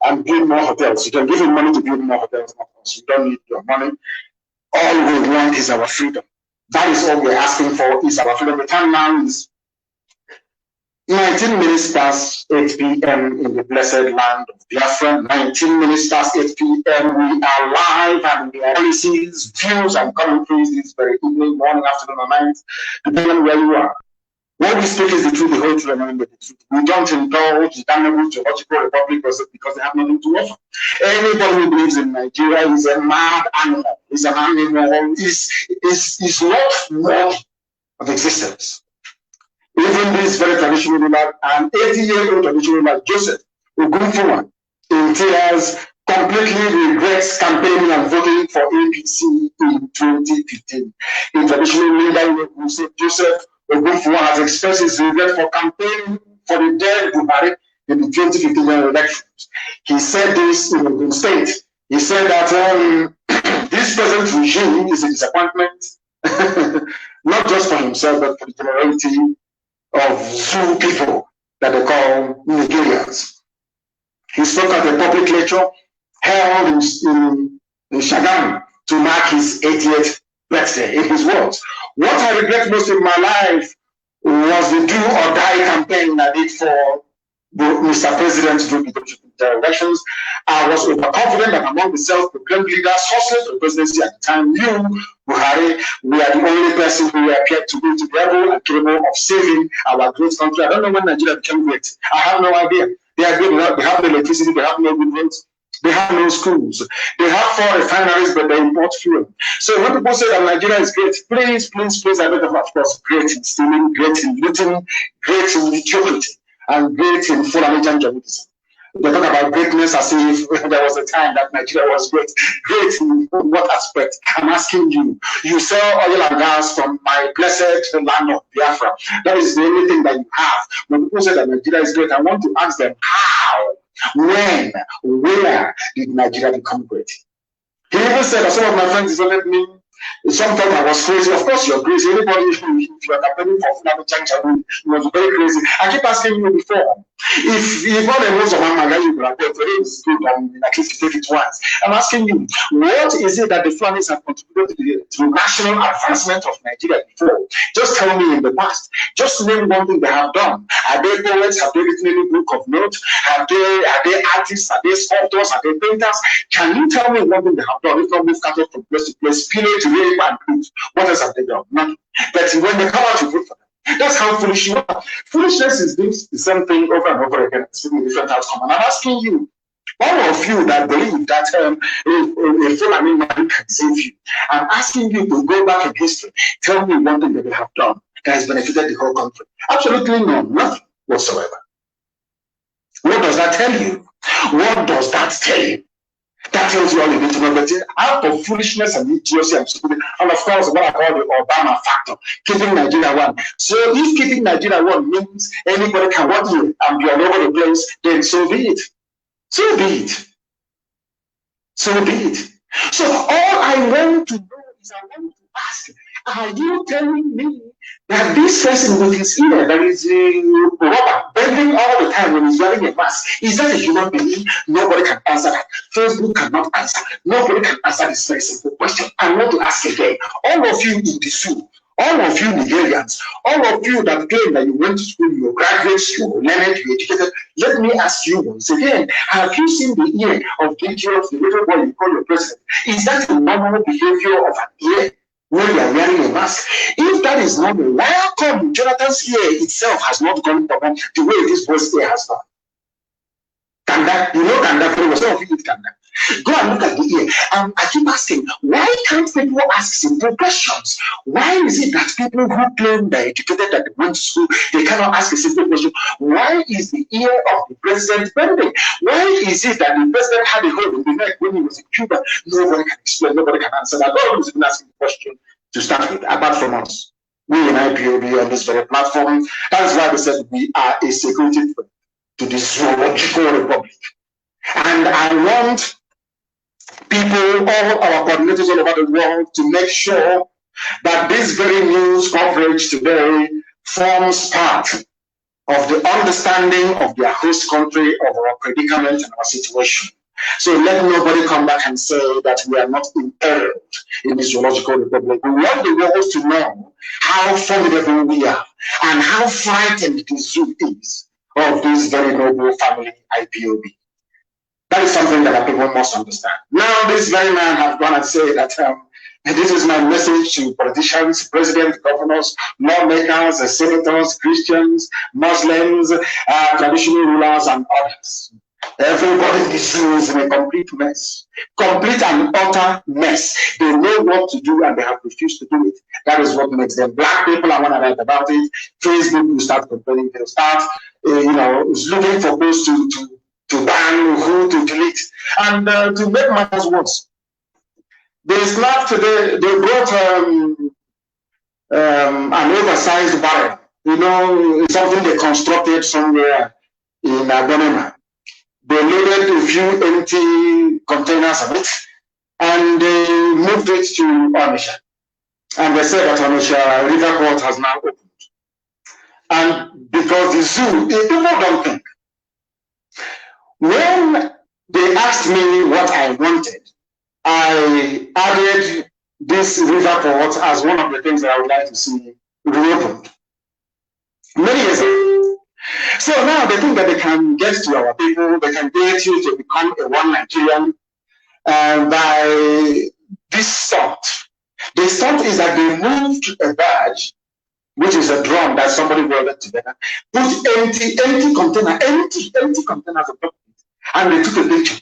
and build more hotels. You can give him money to build more hotels. You don't need your money. All we want is our freedom. That is all we're asking for, is our freedom. The time now is 19 minutes past 8 p.m. in the blessed land of Biafra. 19 minutes past 8 p.m. We are live and we are policies, views, and commentaries this very evening, morning, afternoon, or night, depending on where you are. What we speak is the truth, the whole truth, and nothing but the truth. We don't indulge the damnable geological republic because they have nothing to offer. Anybody who believes in Nigeria is a mad animal. Is an animal. Is not worthy of existence. Even this very traditional ruler, an 80-year-old traditional ruler, Joseph Ogunfunwa, in tears, completely regrets campaigning and voting for APC in 2015. A traditional leader who said Joseph Ogunfunwa has expressed his regret for campaigning for the dead Buhari in the 2015 elections. He said this in Ogun State. He said that this present regime is a disappointment, not just for himself, but for the generality of Zulu people that they call Nigerians. He spoke at a public lecture held in Shagamu to mark his 80th birthday. In his words, what I regret most in my life was the do or die campaign I did for Mr. President during the elections. I was overconfident that among the self-proclaimed leaders hustling for the presidency at the time, you, Buhari, we are the only person who appeared to be able and capable of saving our great country. I don't know when Nigeria became great. I have no idea. They are good. They have no electricity. They have no good roads. They have no schools. They have 4 refineries, but they import fuel. So when people say that Nigeria is great, please, I beg of course, great in stealing, great in looting, great in mediocrity, and great in Fulani Janjaweedism. They talk about greatness as if there was a time that Nigeria was great. Great in what aspect? I'm asking you. You sell oil and gas from my blessed land of Biafra. That is the only thing that you have. When people say that Nigeria is great, I want to ask them how, when, where did Nigeria become great? He even said that some of my friends insulted me. Some thought I was crazy. Of course, you're crazy. Anybody, if you are campaigning for Fulani Janjaweed, you was very crazy. I keep asking you before. If all the rules of Amaga you will appear, for is good, at least you take it once. I'm asking you, what is it that the Fulanis have contributed to the national advancement of Nigeria before? Just tell me in the past. Just name one thing they have done. Are they poets? Have they written any book of notes? Are they artists? Are they sculptors? Are they painters? Can you tell me one thing they have done? If not move cattle from place to place, pillage, rape, and loot. What else have they done? Nothing. But when they come out, you vote for them. That's how foolish you are. Foolishness is this the same thing over and over again, assuming different outcome. And I'm asking you, all of you that believe that a Fulani man can save you, I'm asking you to go back in history. Tell me one thing that they have done that has benefited the whole country. Absolutely nothing whatsoever. What does that tell you? What does that tell you? That tells you all you need to know. But out of foolishness and idiocy and stupidity, and of course, what I call the Obama factor, keeping Nigeria one. So if keeping Nigeria one means anybody can want you and be all over the place, then so be it. So be it. So be it. So all I want to know is I want to ask, are you telling me that this person with his ear that is rubber bending all the time when he's wearing a mask, is that a human being? Nobody can answer that. Facebook cannot answer. Nobody can answer this very simple question. I want to ask again, all of you in the zoo, all of you Nigerians, all of you that claim that you went to school, you graduate, you learned, you educated, let me ask you once again, have you seen the ear of the little boy you call your president? Is that a normal behavior of an ear? When you are wearing a mask, if that is normal, why come Jonathan's ear itself has not gone down the way this boy's ear has gone? Kanda, you know Kanda very well. Some of you eat Kanda. Go and look at the ear. I keep asking, why can't people ask simple questions? Why is it that people who claim they're educated, that they went to school, they cannot ask a simple question? Why is the ear of the president bending? Why is it that the president had a hole in the neck when he was in Cuba? Nobody can explain, nobody can answer that. Nobody's been asking the question to start with, apart from us. We in IPOB on this very platform. That's why we said we are a security threat to the zoological republic. And I want people, all our coordinators all over the world, to make sure that this very news coverage today forms part of the understanding of their host country, of our predicament and our situation. So let nobody come back and say that we are not imperiled in this zoological republic. We want the world to know how formidable we are and how frightened the zoo is of this very noble family, IPOB. That is something that our people must understand. Now, this very man has gone and said that And this is my message to politicians, presidents, governors, lawmakers, senators, Christians, Muslims, traditional rulers, and others. Everybody in this room is in a complete mess. Complete and utter mess. They know what to do and they have refused to do it. That is what makes them. Black people, I want to write about it. Facebook will start complaining. They'll start, looking for ways to ban, who to delete. And to make matters worse, they snapped today, they brought an oversized barrel. Something they constructed somewhere in Agonema. They loaded a few empty containers of it and they moved it to Onitsha. And they said that Onitsha River Port has now opened. And because the zoo, people don't think. When they asked me what I wanted, I added this river port as one of the things that I would like to see reopened many years ago. So now they think that they can get to our people, they can get you to become a one Nigerian by this stunt. The stunt is that they moved a badge, which is a drum that somebody welded together, put empty containers on top of it, and they took a picture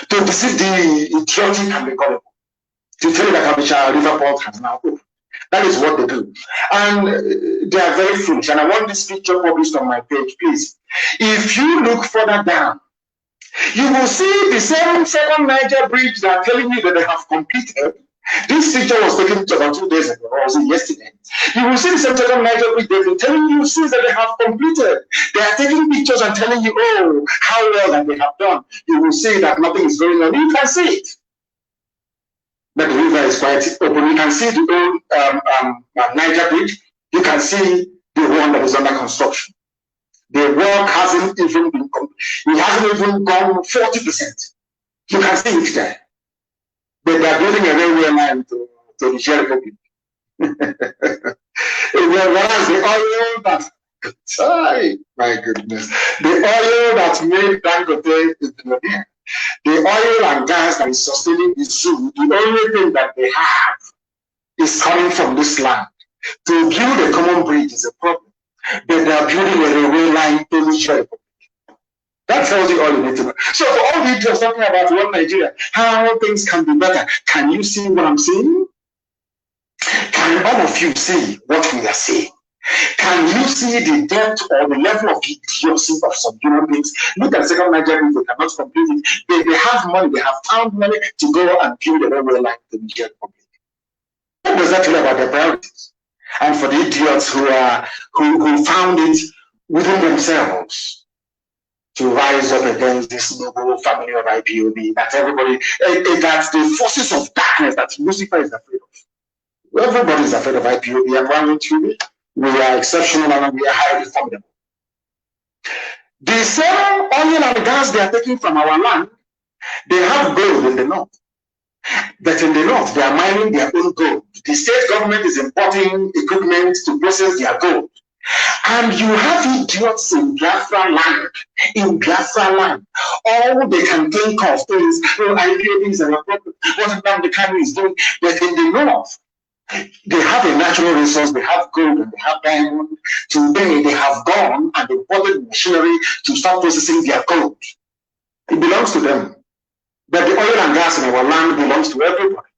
to deceive the idiotic and the gullible, to tell you that Onitsha River Port has now opened. That is what they do. And they are very foolish. And I want this picture published on my page, please. If you look further down, you will see the same second Niger bridge that are telling you that they have completed. This picture was taken about 2 days ago, or was it yesterday? You will see the same second Niger bridge. They've been telling you since that they have completed. They are taking pictures and telling you, oh, how well that they have done. You will see that nothing is going on. You can see it. But the river is quite open. You can see the old Niger bridge. You can see the one that is under construction. The work hasn't even been complete. It hasn't even gone 40%. You can see it there. But they are building a railway line to the Jericho people. Whereas the oil that, my goodness, the oil that made Dangote billionaire, the oil and gas that is sustaining the zoo, the only thing that they have is coming from this land. To build a common bridge is a problem, but they are building a railway line to the Jericho. That tells you all you need to know. So for all the idiots talking about one Nigeria, how things can be better, can you see what I'm saying? Can all of you see what we are saying? Can you see the depth or the level of idiocy of some human beings? Look at second Nigeria, they cannot complete it. They have money, they have found money to go and build a railway line to the Niger Republic. What does that tell about their priorities? And for the idiots who found it within themselves to rise up against this noble family of IPOB, that everybody, that's the forces of darkness that Lucifer is afraid of. Everybody is afraid of IPOB and one truly. We are exceptional and we are highly formidable. The same oil and gas they are taking from our land, they have gold in the north. But in the north, they are mining their own gold. The state government is importing equipment to process their gold. And you have idiots in Biafra land. In Biafra land, all they can think of is, oh, IPOB is our problem. What nnamdi Kanu is doing. But in the north, they have a natural resource, they have gold and they have diamond. Today, they have gone and imported machinery to start processing their gold. It belongs to them. But the oil and gas in our land belongs to everybody.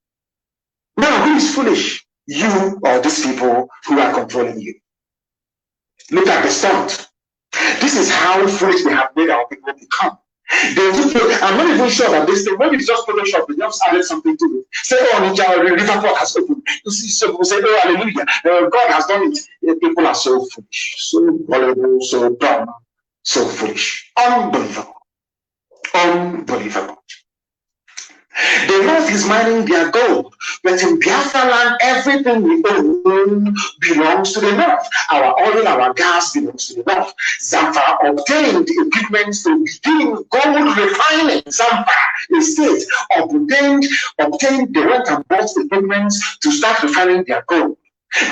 Now, who is foolish? You or these people who are controlling you. Look at the stunt. This is how foolish they have made our people become. I'm not even sure that this thing, maybe it's just Photoshop, they just added something to it. Say, oh, Onitsha River Port has opened. So we say, oh, hallelujah, God has done it. People are so foolish, so gullible, so dumb, so foolish. Unbelievable. Unbelievable. The north is mining their gold, but in Biafra land, everything we own belongs to the north. Our oil, our gas belongs to the north. Zamfara obtained equipment to begin gold refining. Zamfara, a state, obtained the went and bought equipment to start refining their gold.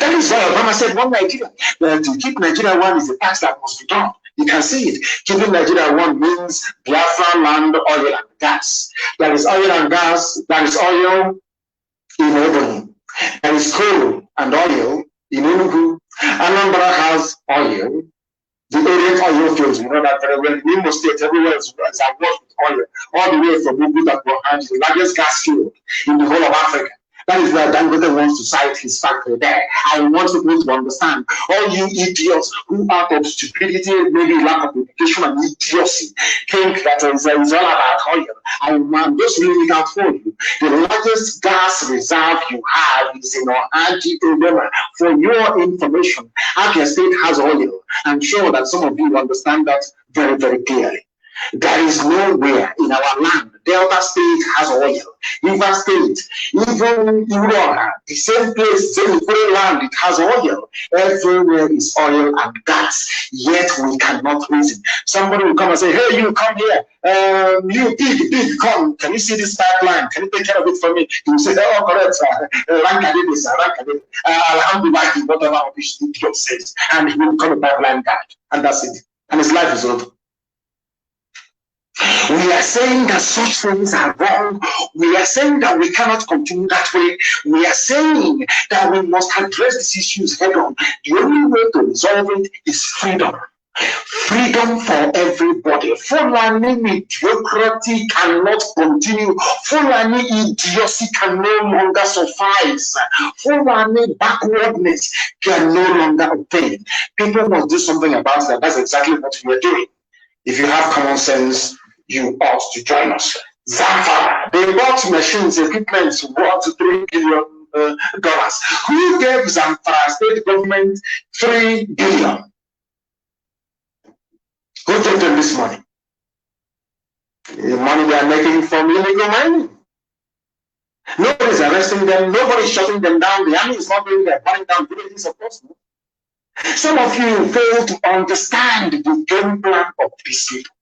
That is why Obama said one Nigeria. To keep Nigeria one is a tax that must be done. You can see it. Keeping Nigeria one means Biafra land, oil and gas. There is oil and gas, there is oil in Ebony, There is coal and oil in Enugu. Anambra has oil. The Orient oil fields, you know that very well. In Imo State, everywhere is awash with oil. All the way from Ugu to Bohan, the largest gas field in the whole of Africa. That is where Dangote wants to site his factory there. I want people to understand, all you idiots who out of stupidity, maybe lack of education and idiocy, think that it's all about oil. I'm just laying it out for you. The largest gas reserve you have is in Ohaji Odema. For your information, Abia State has oil. I'm sure that some of you understand that very, very clearly. There is nowhere in our land. Delta State has oil. River State, even Urora, the same place, same land, it has oil. Everywhere is oil and gas, yet we cannot raise it. Somebody will come and say, hey, you come here. You pig, come. Can you see this pipeline? Can you take care of it for me? You say, oh, correct, Alhamdulillah, whatever office idiot says, and he will become a pipeline guy. And that's it. And his life is over. We are saying that such things are wrong. We are saying that we cannot continue that way. We are saying that we must address these issues head on. The only way to resolve it is freedom. Freedom for everybody. Fulani mediocrity cannot continue. Fulani idiocy can no longer suffice. Fulani backwardness can no longer obtain. People must do something about that. That's exactly what we are doing. If you have common sense, you ought to join us. Zamfara, they bought machines, equipment worth $3 billion. Who gave Zamfara state government $3 billion? Who gave them this money? The money they are making from illegal mining. Nobody's arresting them, nobody's shutting them down. The army is not doing their burning down villages, of course. Some of you fail to understand the game plan of these people.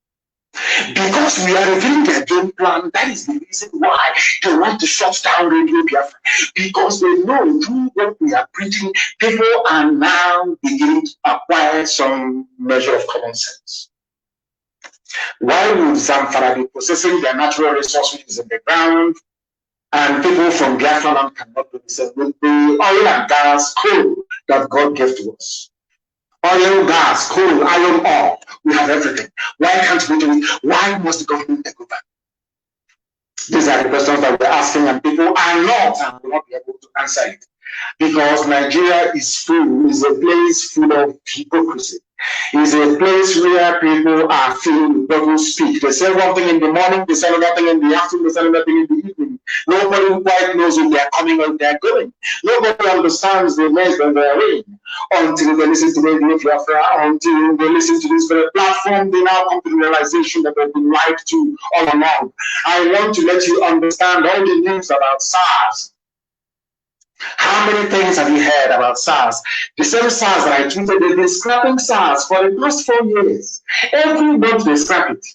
Because we are revealing their game plan, that is the reason why they want to shut down Radio Biafra. Because they know through what we are preaching, people are now beginning to acquire some measure of common sense. Why would Zamfara be possessing their natural resources in the ground, and people from Biafra land cannot do the same with the oil and gas, coal that God gave to us? Oil, gas, coal, iron ore, we have everything. Why can't we do it? Why must the government take over? These are the questions that we're asking, and people are not and will not be able to answer it. Because Nigeria is a place full of hypocrisy. It's a place where people are filled with double speak. They say one thing in the morning, they say another thing in the afternoon, they say another thing in the evening. Nobody quite knows if they're coming or they're going. Nobody understands the mess that they're in until they listen to Radio Biafra, until they listen to this very platform. They now come to the realization that they've been lied to all along. I want to let you understand all the news about SARS. How many things have you heard about SARS? The same SARS that I tweeted, they've been scrapping SARS for the past 4 years. Every month they scrap it.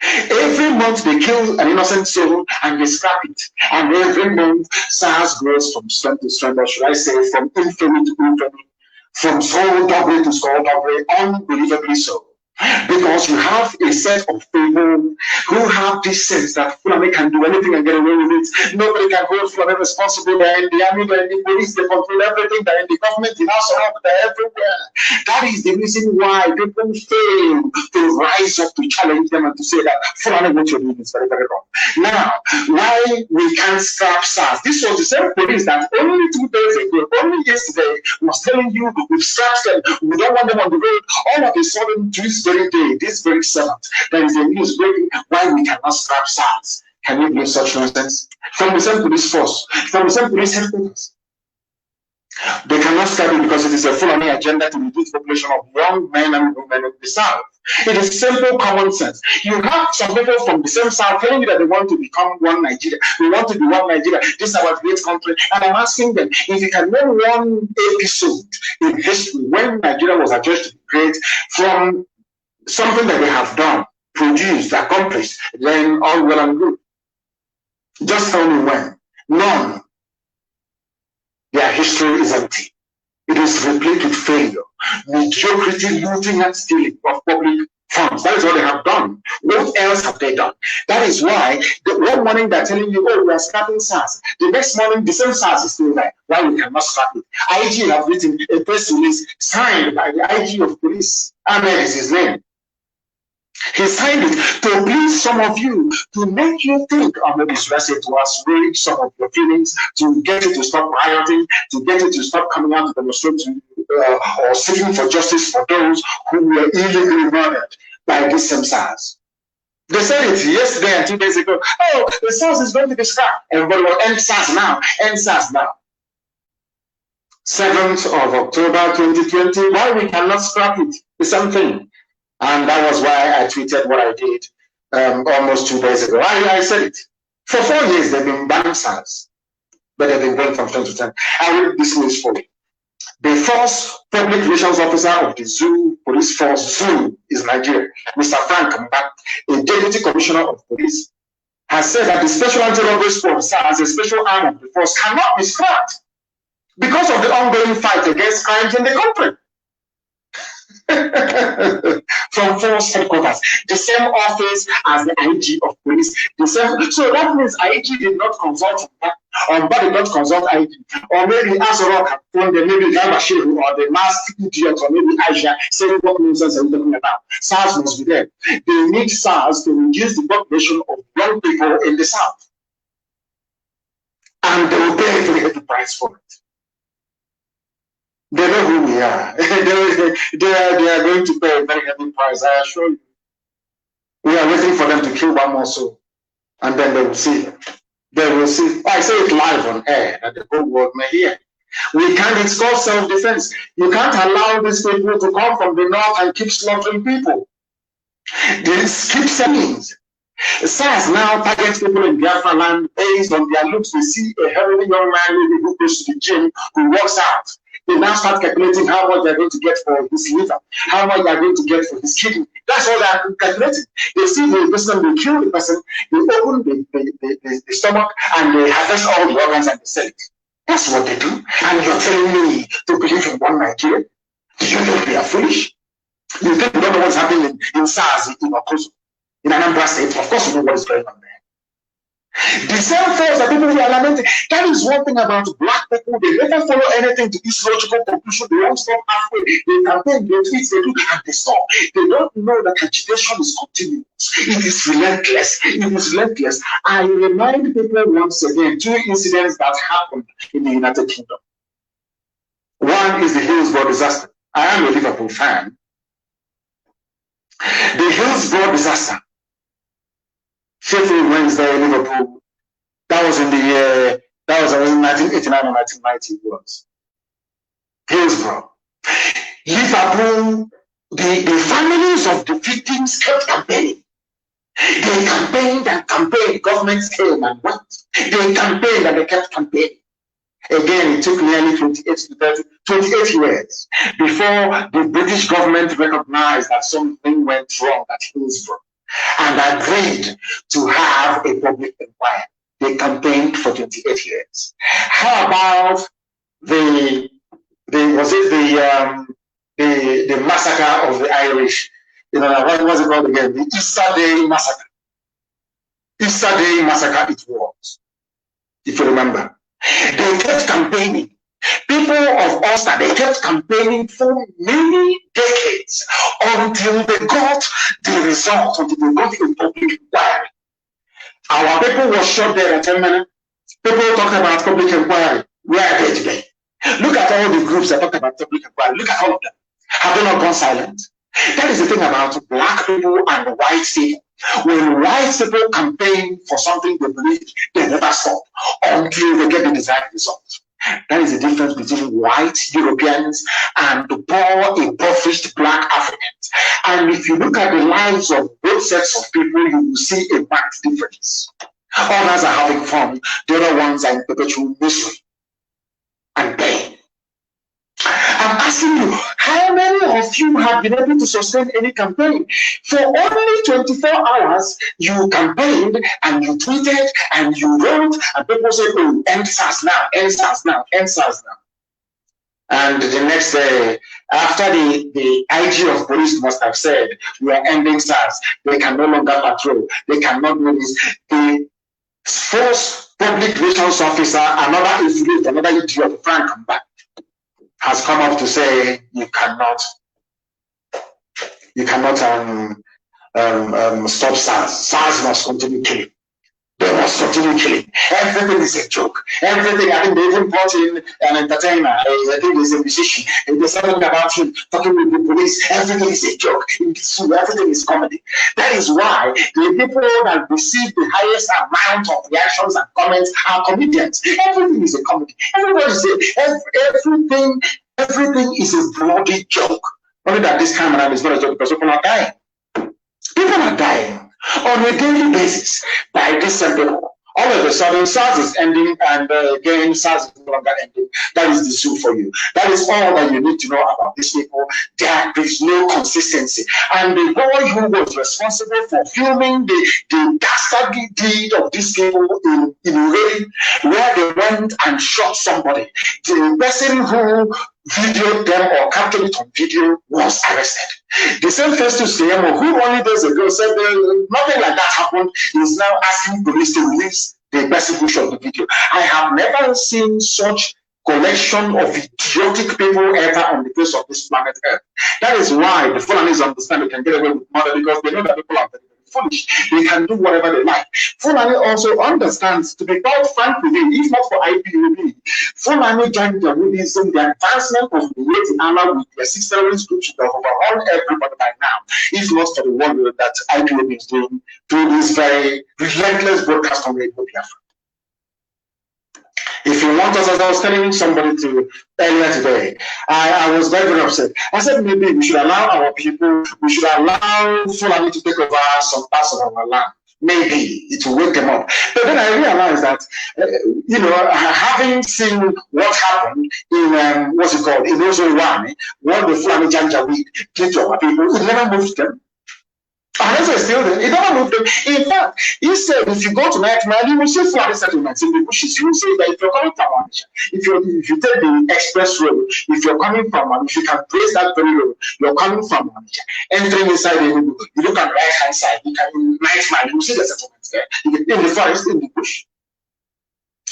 Every month they kill an innocent soul and they scrap it. And every month SARS grows from strength to strength, or should I say from infamy to infamy, from soul double to soul double, unbelievably so. Because you have a set of people who have this sense that Fulani can do anything and get away with it. Nobody can hold Fulani responsible. They're in the army, they're in the police, they control everything, they're in the government, in house, they're everywhere. That is the reason why people fail to rise up to challenge them and to say that Fulani, what you're doing is very, very wrong. Now, why we can't scrap SARS? This was the same police that only 2 days ago, only yesterday, was telling you we've scrapped them, we don't want them on the road. All of a sudden, this very day, this very 7th, there is a news breaking why we cannot scrap SARS. Can you believe such nonsense? From the same police force, from the same police headquarters. They cannot scrap it because it is a Fulani agenda to reduce the population of young men and women in the South. It is simple common sense. You have some people from the same South telling you that they want to become one Nigeria. We want to be one Nigeria. This is our great country. And I'm asking them, if you can name one episode in history when Nigeria was adjudged to be great from something that they have done, produced, accomplished, then all well and good. Just tell me when. None. Their history is empty. It is replete with failure, mediocrity, looting and stealing of public funds. That is what they have done. What else have they done? That is why one morning they're telling you, oh, we are scrapping SARS. The next morning, the same SARS is still there. Why we cannot scrap it? IG have written a press release signed by the IG of police. Ahmed is his name. He signed it to please some of you, to make you think, or maybe should I say to assuage some of your feelings, to get you to stop rioting, to get you to stop coming out to demonstrate or seeking for justice for those who were illegally murdered by this same SARS. They said it yesterday and 2 days ago. Oh, the SARS is going to be scrapped. Everybody will end SARS now. End SARS now. 7th of October 2020. Why we cannot scrap it? The same thing. And that was why I tweeted what I did almost 2 days ago. I said it. For 4 years, they've been banning SARS, but they've been going from 10 to 10. I read this news for you. The first public relations officer of the Zoo Police Force, Zoo, is Nigeria. Mr. Frank Mbak, a deputy commissioner of police, has said that the Special Anti-Robbery Squad, SARS, a special arm of the force, cannot be scrapped because of the ongoing fight against crimes in the country. From force headquarters, the same office as the IG of police, the same. So that means IG did not consult but did not consult IG, or maybe Azorok had phoned them, maybe Gabashiru or the masked idiot, or maybe Aisha saying what nonsense are we talking about. SARS must be there. They need SARS to reduce the population of young people in the south, and they will pay a very heavy price for it. They know who we are. they are going to pay a very heavy price, I assure you. We are waiting for them to kill one more soul, and then they will see. They will see. I say it live on air that the whole world may hear. We can't, it's called self-defense. You can't allow these people to come from the north and keep slaughtering people. They keep saying SARS now targets people in Biafra land based on their looks. They see a healthy young man maybe who goes to the gym, who works out. They now start calculating how much they're going to get for his liver, how much they're going to get for his kidney. That's all they're calculating. They see the person, they kill the person, they open the stomach, and they harvest all the organs and they sell it. That's what they do. And you're telling me to believe in one Nigeria? Do you know they are foolish? You think we don't know what's happening in SARS, in Okosu, in Anambra State? Of course, we know what is going on there. The same force that people are lamenting. That is one thing about black people. They never follow anything to this logical conclusion. They won't stop halfway. They campaign, they tweet, they do, and they stop. They don't know that agitation is continuous. It is relentless. It is relentless. I remind people once again 2 incidents that happened in the United Kingdom. One is the Hillsborough disaster. I am a Liverpool fan. The Hillsborough disaster. Sheffield Wednesday, Liverpool. That was in the year, that was in 1989 or 1990 it was. Hillsborough. Liverpool, the families of the victims kept campaigning. They campaigned and campaigned. Governments came and went. They campaigned and they kept campaigning. Again, it took nearly 28 years before the British government recognized that something went wrong at Hillsborough and agreed to have a public inquiry. They campaigned for 28 years. How about the massacre of the Irish? You know, what was it called again? The Easter Day massacre. Easter Day massacre it was, if you remember. They kept campaigning. People of Ulster, they kept campaigning for many decades until they got the result, until they got a public inquiry. Our people were shot there at 10 minutes. People talk about public inquiry. Where are they today? Look at all the groups that talk about public inquiry. Look at all of them. Have they not gone silent? That is the thing about black people and white people. When white people campaign for something they believe, they never stop until they get the desired result. That is the difference between white Europeans and the poor, impoverished black Africans. And if you look at the lives of both sets of people, you will see a marked difference. Others are having fun, the other ones are in perpetual misery and pain. I'm asking you, how many of you have been able to sustain any campaign? For only 24 hours, you campaigned and you tweeted and you wrote, and people said, oh, end SARS now, end SARS now, end SARS now. And the next day, after the IG of police must have said, we are ending SARS, they can no longer patrol, they cannot do this. The first public relations officer, another idiot, Frank Mbak, has come up to say, you cannot stop SARS. SARS must continue killing. They must continue killing. Everything is a joke. Everything, I think they even brought in an entertainer. I think he's a musician. There's something about him talking with the police. Everything is a joke. Everything is comedy. That is why the people that receive the highest amount of reactions and comments are comedians. Everything is a comedy. Everybody says everything is a bloody joke. Only that this time around is not a joke because people are dying. People are dying on a daily basis by this simple. All of a sudden, SARS is ending, and again, SARS is no longer ending. That is the zoo for you. That is all that you need to know about these people. There is no consistency. And the boy who was responsible for filming the dastardly deed of these people in Uri, where they went and shot somebody, the person who videoed them or captured it on video was arrested. The same Festus Keyamo, who only days ago said nothing like that happened, is now asking police to release the person who shot the video. I have never seen such collection of idiotic people ever on the face of this planet Earth. That is why the Fulanis understand they can get away with murder, because they know that people are very foolish. They can do whatever they like. Fulani also understands, to be quite frank with you, if not for IPOB, Fulani joined the Buddhism, the advancement of the Yeti Allah with their 6 terrorist groups that have overhauled everybody by now, if not for the work that IPOB is doing through this very relentless broadcast on Radio Biafra. If you want us, as I was telling somebody earlier today, I was very, very upset. I said maybe we should allow our people, we should allow Fulani to take over some parts of our land. Maybe it will wake them up. But then I realized that, having seen what happened in, in Ozowani, what the Fulani Janjaweed did to our people, it never moved them. Unless they're still there, it never moved them. In fact, he said, if you go to Night Mile, you will see Fulani settlements in the bushes. You will see that if you're coming from Onitsha, if you take the express road, if you're coming from Onitsha, if you can trace that very road, you're coming from Onitsha, entering inside the Enugu, you look at the right hand side, you can in Night Mile, you will see the settlements there, in the forest, in the bush.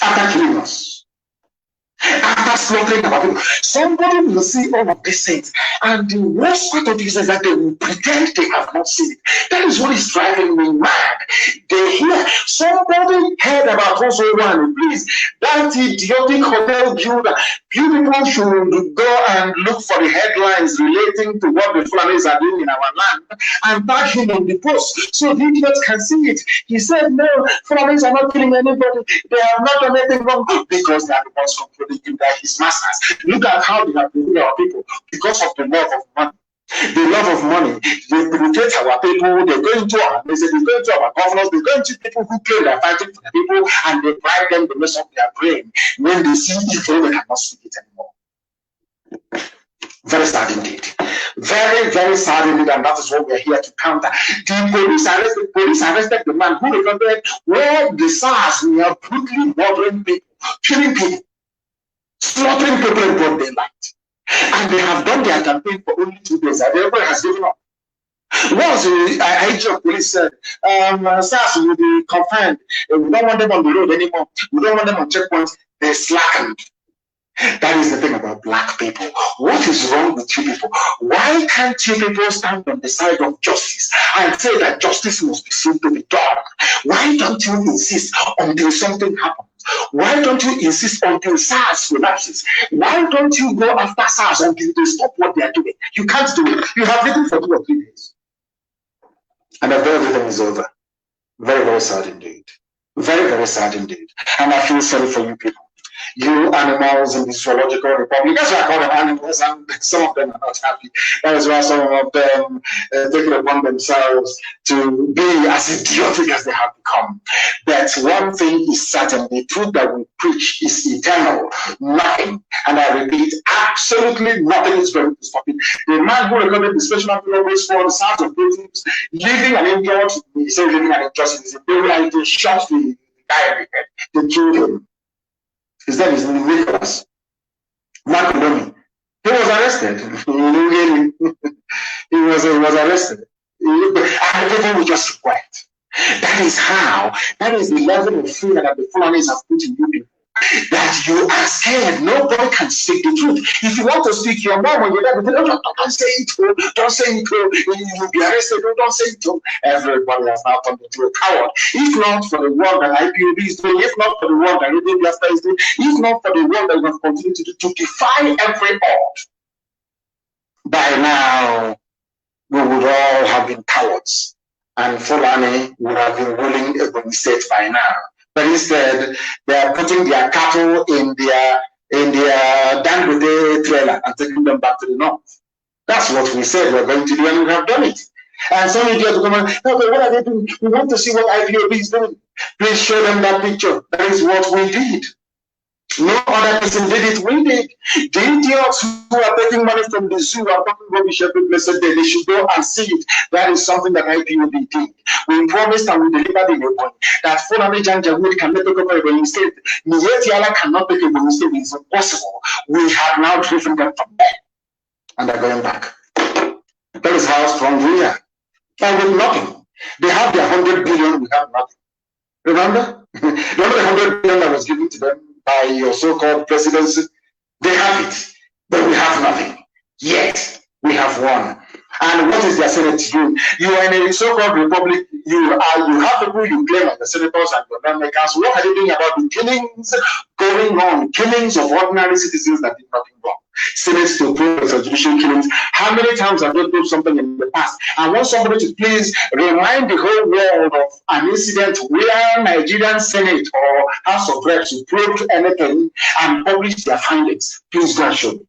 After killing us. After slaughtering our people, somebody will see all of these things, and the worst part of this is that they will pretend they have not seen it. That is what is driving me mad. They hear somebody heard about Ozowani. Please, that idiotic hotel builder. You people should go and look for the headlines relating to what the Fulanis are doing in our land and tag him on the post so the idiots can see it. He said, no, Fulanis are not killing anybody. They have not done anything wrong, because they are the ones concluding him that his masters. Look at how they have killed our people because of the love of money. The love of money, they penetrate our people, they go into our messages, they go into our governors, they go into people who claim they're fighting for the people, and they bribe them the rest of their brain. When they see evil, they cannot speak it anymore. Very sad indeed. Very, very sad indeed, and that is what we are here to counter. The police arrested the man who recorded where the SARS were brutally murdering people, killing people, slaughtering people in broad daylight. And they have done their campaign for only 2 days, and everybody has given up. Once the IG of police said, SARS will be confined, we don't want them on the road anymore, we don't want them on checkpoints, they slackened. That is the thing about black people. What is wrong with you people? Why can't you people stand on the side of justice and say that justice must be seen to be done? Why don't you insist until something happens? Why don't you insist until SARS collapses? Why don't you go after SARS until they stop what they are doing? You can't do it. You have written for 2 or 3 days. And everything is over. Very, very sad indeed. Very, very sad indeed. And I feel sorry for you people. You animals in the zoological republic, that's why I call them animals, and some of them are not happy. That is why some of them take it upon themselves to be as idiotic as they have become. But one thing is certain, the truth that we preach is eternal. Nothing, and I repeat, absolutely nothing is going to stop it. The man who recorded the special appearance for the South of Britain's living and injured, he said living and injustice, they shot the guy in the head, they killed him. His name is Nicholas Macoloni. arrested. He was arrested. And people will just keep quiet. That is the level of fear that the Fulanis have put in you people. That you are scared. Nobody can speak the truth. If you want to speak your mom or your dad, don't say it. Don't say it. You'll be arrested. Don't say it. Everybody has now turned into a coward. If not for the work that IPOB is doing, if not for the work that Radio Biafra is doing, if not for the work that we have continued to do to defy every odds, by now we would all have been cowards, and Fulani would have been ruling Ebonyi State by now. But instead, they are putting their cattle in their Dangote trailer and taking them back to the north. That's what we said we were going to do, and we have done it. And some idiots come on, no, but what are they doing? We want to see what IPOB is doing. Please show them that picture. That is what we did. No other person did it. We did. The idiots who are taking money from the zoo are talking rubbish every blessed day. They should go and see it. That is something that IPOB did. We promised and we delivered in a point that Fulani Janjaweed can never take over Ebonyi State. Mietiala cannot take Ebonyi State. It's impossible. We have now driven them from there. And they're going back. That is how strong we are. And with nothing. They have their 100 billion, we have nothing. Remember? Remember the 100 billion that was given to them by your so-called presidency? They have it, but we have nothing. Yet, we have won. And what is their Senate doing? You are in a so-called republic, you have people you claim as the senators and the lawmakers. What are they doing about the killings going on? Killings of ordinary citizens that did nothing wrong. Senate to prove extrajudicial killings. How many times have they proved something in the past? I want somebody to please remind the whole world of an incident where Nigerian Senate or House of Reps proved anything and published their findings. Please go and show me.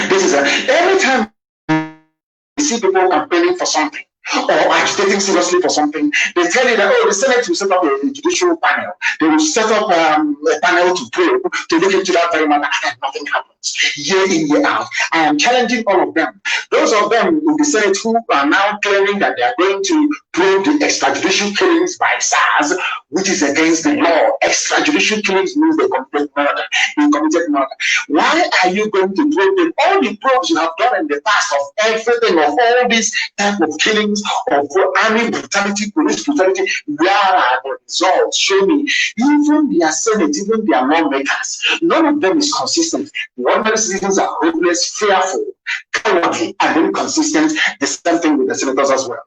This is every time you see people campaigning for something or agitating seriously for something, they tell you that, oh, the Senate will set up a judicial panel. They will set up a panel to probe, to look into that very matter, and nothing happens. Year in, year out. I am challenging all of them. Those of them in the Senate who are now claiming that they are going to probe the extrajudicial killings by SARS, which is against the law. Extrajudicial killings means they committed murder. They committed murder. Why are you going to probe them? All the probes you have done in the past of everything, of all these type of killings, of army brutality, police brutality, where are the results? Show me. Even their Senate, even their lawmakers, none of them is consistent. The ordinary citizens are hopeless, fearful, cowardly, and inconsistent. The same thing with the senators as well.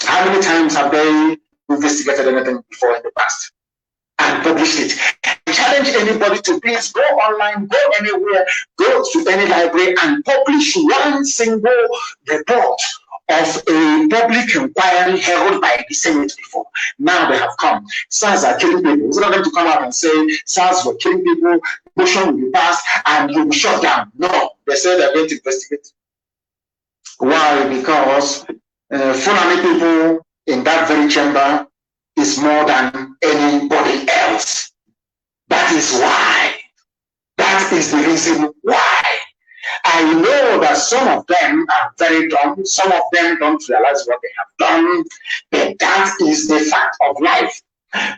How many times have they investigated anything before in the past and published it? I challenge anybody to please go online, go anywhere, go to any library and publish one single report of a public inquiry held by the Senate before. Now they have come. SARS are killing people. It's not going to come out and say SARS were killing people, motion will be passed, and you'll be shut down. No, they say they're going to investigate. Why? Because Fulani people in that very chamber is more than anybody else. That is why. That is the reason why. I know that some of them are very dumb, some of them don't realize what they have done, but that is the fact of life.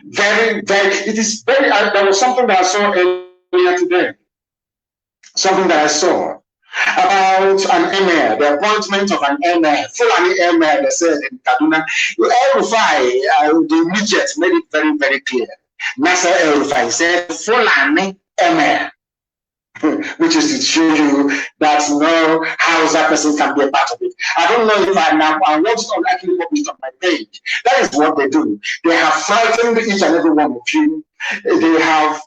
Very, very, it is very, there was something that I saw earlier today. Something that I saw about an emir, the appointment of an emir, Fulani emir, they said in Kaduna. El-Rufai, the midget, made it very, very clear. Nasser El-Rufai said Fulani emir. Which is to show you that no Hausa person can be a part of it. I don't know if I want to actually publish on my page. That is what they do. They have frightened each and every one of you. They have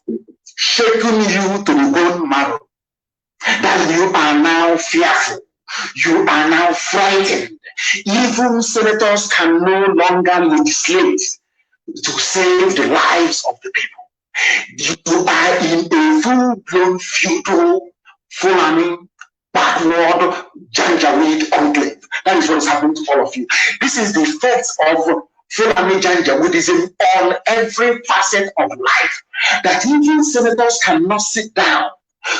shaken you to the bone marrow. That you are now fearful. You are now frightened. Even senators can no longer legislate to save the lives of the people. You are in a full-blown feudal, Fulani, backward, Janjaweed enclave. That is what is happening to all of you. This is the effect of Fulani Janjaweedism on every facet of life. That even senators cannot sit down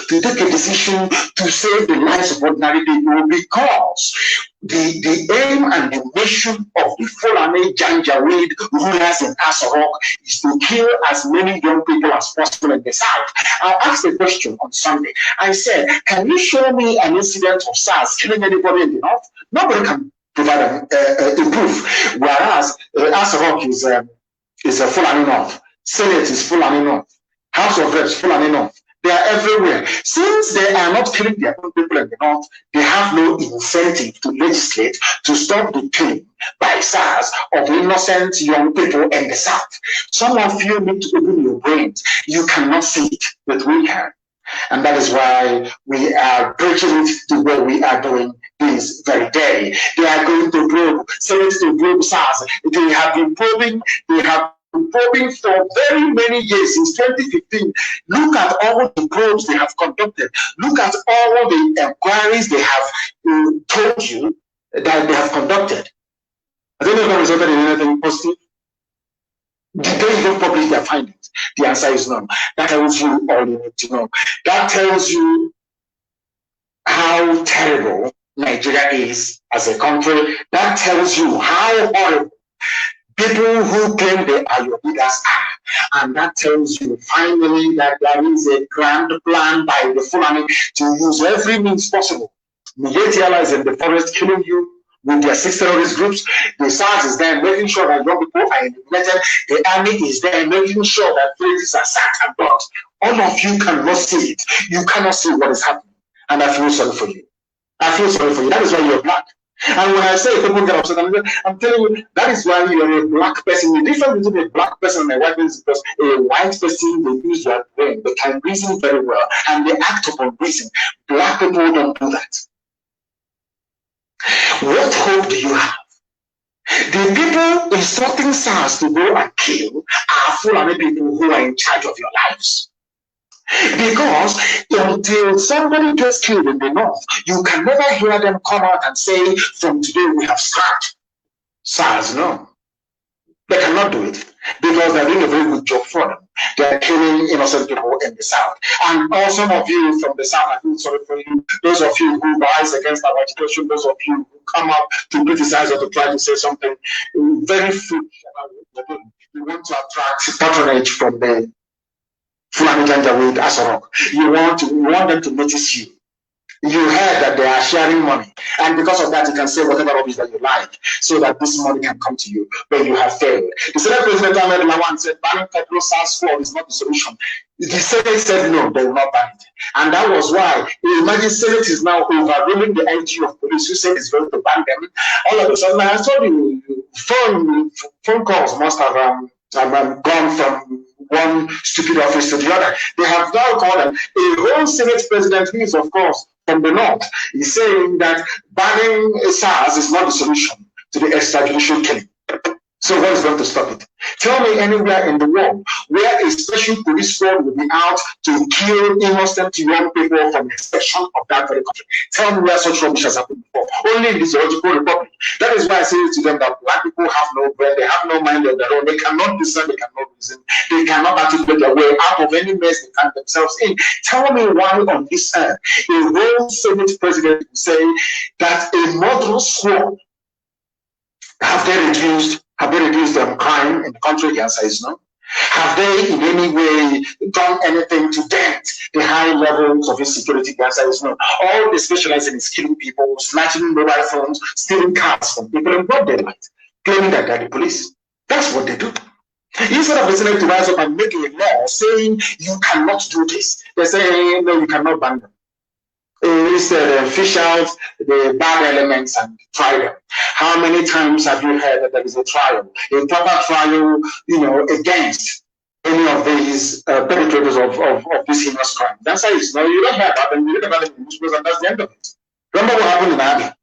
to take a decision to save the lives of ordinary people because the aim and the mission of the Fulani Janjaweed rulers in Asarok is to kill as many young people as possible in the south. I asked a question on Sunday. I said, can you show me an incident of SARS killing anybody in the north? Nobody can provide a proof. Whereas Asarok is a Fulani North. Senate is Fulani North. House of Reps, Fulani North. They are everywhere. Since they are not killing their own people in the north, they have no incentive to legislate to stop the killing by SARS of innocent young people in the south. Some of you need to open your brains. You cannot see it, but we can. And that is why we are breaking it to what we are doing this very day. They are going to probe, Senate to probe SARS. They have been probing, for very many years, since 2015. Look at all the probes they have conducted. Look at all the inquiries they have told you that they have conducted. I don't know if that resulted in anything positive. Did they even publish their findings? The answer is no. That tells you all you need to know. That tells you how terrible Nigeria is as a country. That tells you how horrible people who claim they are your leaders are. And that tells you finally that there is a grand plan by the Fulani to use every means possible. Military allies in the forest killing you with their 6 terrorist groups. The SARS is there making sure that young people are eliminated. The army is there making sure that places are sacked and burnt. All of you cannot see it. You cannot see what is happening. And I feel sorry for you. I feel sorry for you. That is why you're black. And when I say people get upset, I'm telling you, that is why you're a black person. The difference between a black person and a white person is because a white person, they use their brain, they can reason very well, and they act upon reason. Black people don't do that. What hope do you have? The people instructing SARS to go and kill are Fulani people who are in charge of your lives. Because until somebody gets killed in the north, you can never hear them come out and say, from today we have started SARS. No. They cannot do it because they're doing a very good job for them. They're killing innocent people in the south. And all some of you from the south, I feel sorry for you. Those of you who rise against our education, those of you who come up to criticize or to try to say something very foolish about what you're doing. You want to attract patronage from the Fulani Janjaweed Asarok. You want them to notice you. You heard that they are sharing money, and because of that, you can say whatever rubbish that you like, so that this money can come to you. But you have failed. The Senate President Ahmed Lawan said banning federal SARS squad is not the solution. The Senate said no, they will not ban it, and that was why. Imagine Senate is now overruling the IG of police, who said it's going to ban them. All of a sudden, I told you, phone calls must have gone from one stupid office to the other. They have now called them a whole Senate president who is, of course, from the north. He's saying that banning SARS is not the solution to the extrajudicial killing. So what is going to stop it? Tell me anywhere in the world where a special police squad will be out to kill innocent young people from the section of that very country. Tell me where such rubbish has happened before. Only in the Zoological Republic. That is why I say to them that black people have no brain, they have no mind of their own, they cannot discern, they cannot reason, they cannot articulate their way out of any mess they find themselves in. Tell me why on this earth a whole Senate president will say that a murderous squad have they reduced crime in the country? The answer is no. Have they in any way done anything to dent the high levels of insecurity? The answer is no. All they specialize in is killing people, snatching mobile phones, stealing cars from people in broad daylight, claiming that they're the police. That's what they do. Instead of the Senate to rise up and make a law saying you cannot do this, they say no, you cannot ban them. Instead, fish out the bad elements and try them. How many times have you heard that there is a trial, a proper trial, against any of these perpetrators of this heinous crime? The answer is no. You don't hear about them. You read about them in newspapers, and that's the end of it. Remember what happened in Abia,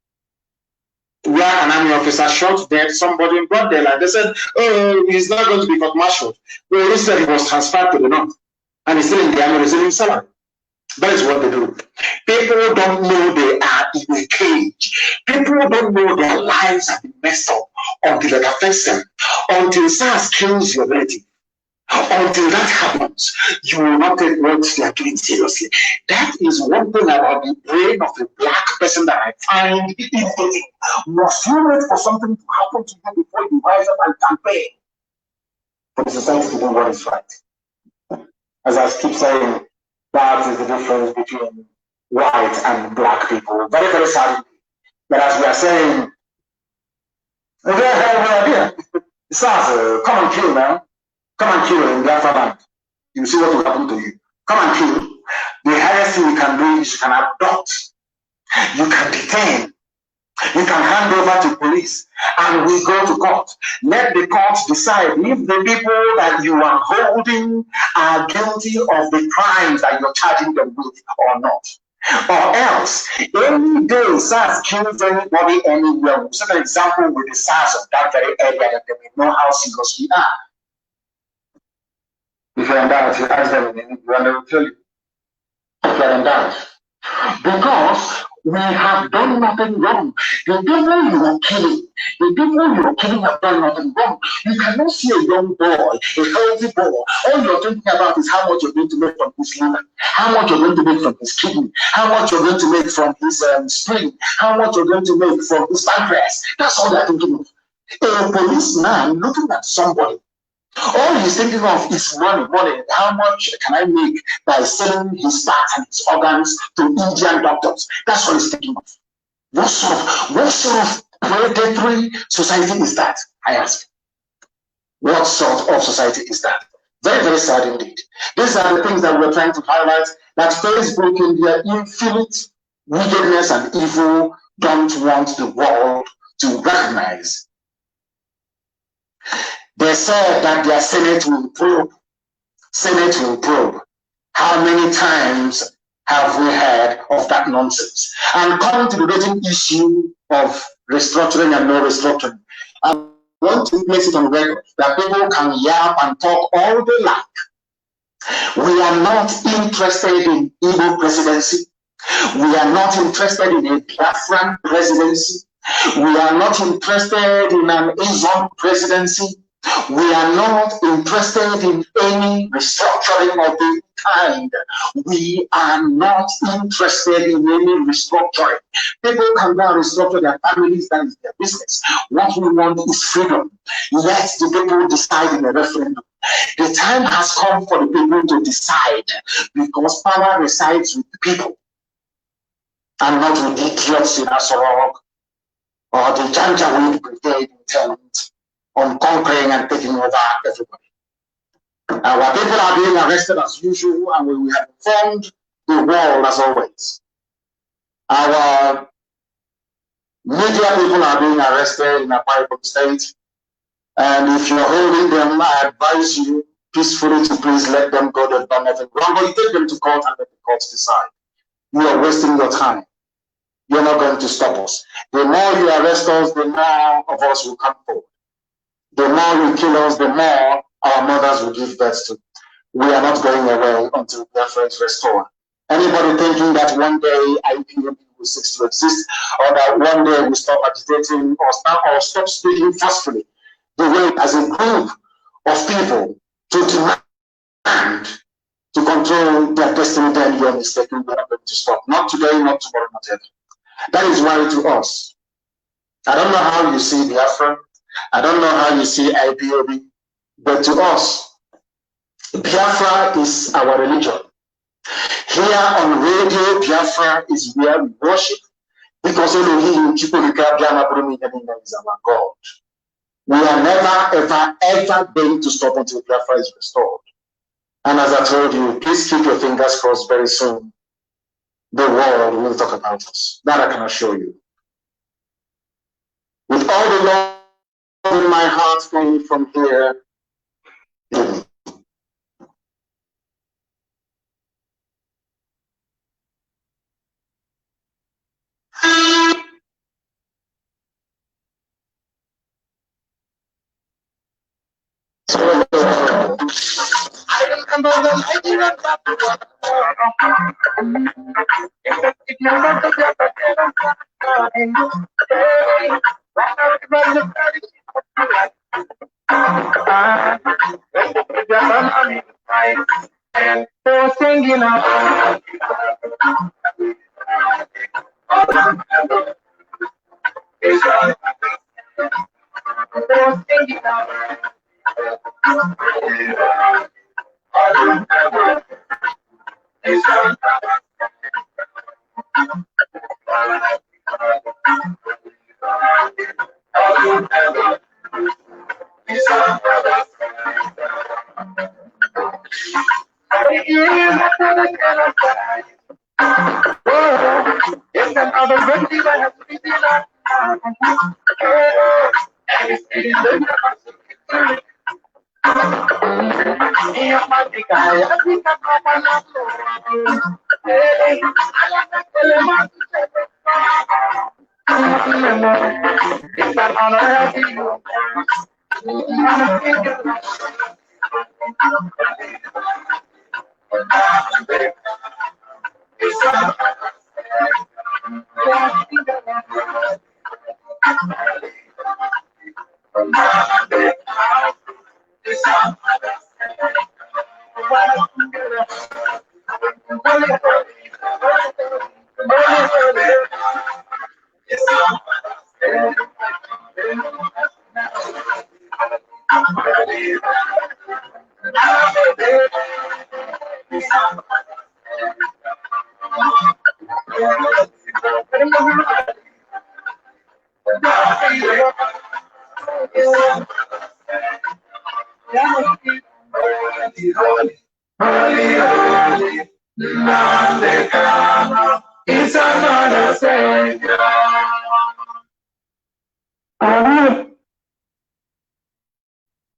where an army officer shot dead somebody in broad daylight. They said, "Oh, he's not going to be court-martialed." Well, instead, he was transferred to the north, and he's still in the army receiving salary. That is what they do. People don't know they are in a cage. People don't know their lives have been messed up until it affects them. Until SARS kills your relative. Until that happens, you will not take what they are doing seriously. That is one thing about the brain of a black person that I find irritating. Must you wait for something to happen to you before you rise up and campaign for the society to do what is right? As I keep saying, that is the difference between white and black people. Very, very sad. But as we are saying, we are here. Sars, come and kill now. Come and kill in Biafra land. You see what will happen to you. Come and kill. The highest thing you can do is you can abduct. You can detain. You can hand over to police. And we go to court. Let the court decide if the people that you are holding are guilty of the crimes that you're charging them with or not. Or else, any day SARS kills anybody anywhere. We'll set an example with the SARS of that very area that they may know how serious we are. If you're in doubt, you ask them and they will tell you. If you're in doubt. Because we have done nothing wrong. The people you are killing, have done nothing wrong. You cannot see a young boy, a healthy boy. All you're thinking about is how much you're going to make from his liver, how much you're going to make from his kidney, how much you're going to make from his spleen, how much you're going to make from his pancreas. That's all they're thinking of. A policeman looking at somebody, all he's thinking of is money. How much can I make by selling his parts and his organs to Indian doctors? That's what he's thinking of. What sort of predatory society is that? I ask. What sort of society is that? Very, very sad indeed. These are the things that we're trying to highlight, that Facebook in their infinite wickedness and evil don't want the world to recognize. They said that their Senate will probe. How many times have we heard of that nonsense? And coming to the rating issue of restructuring and no restructuring, I want to place it on record that people can yap and talk all they like. We are not interested in Igbo presidency. We are not interested in a Biafran presidency. We are not interested in an Asian presidency. We are not interested in any restructuring of the kind. We are not interested in any restructuring. People can now restructure their families, that is their business. What we want is freedom. Let the people decide in a referendum. The time has come for the people to decide, because power resides with the people and not with the idiots in Asorok or the Janjaweed brigade intent on conquering and taking over everybody. Our people are being arrested as usual, and we have informed the world as always. Our media people are being arrested in a private state, and if you're holding them, I advise you peacefully to please let them go. They've done nothing wrong, but you take them to court and let the courts decide. You are wasting your time. You're not going to stop us. The more you arrest us, the more of us will come forward. The more you kill us, the more our mothers will give birth to. We are not going away until Biafra is restored. Anybody thinking that one day IPOB will cease to exist, or that one day we stop agitating or stop speaking forcefully, the way as a group of people to demand to control their destiny, then you're mistaken. We're not going to stop. Not today, not tomorrow, not ever. That is why to us, I don't know how you see Biafra, I don't know how you see IPOB, but to us, Biafra is our religion. Here on radio, Biafra is where we worship, because Elohim is our God. We are never, ever, ever going to stop until Biafra is restored. And as I told you, please keep your fingers crossed. Very soon, the world will talk about us. That I can assure you. With all the love in my heart going from here, I remember the Nigerian singing out. Holy, holy, nnamdi.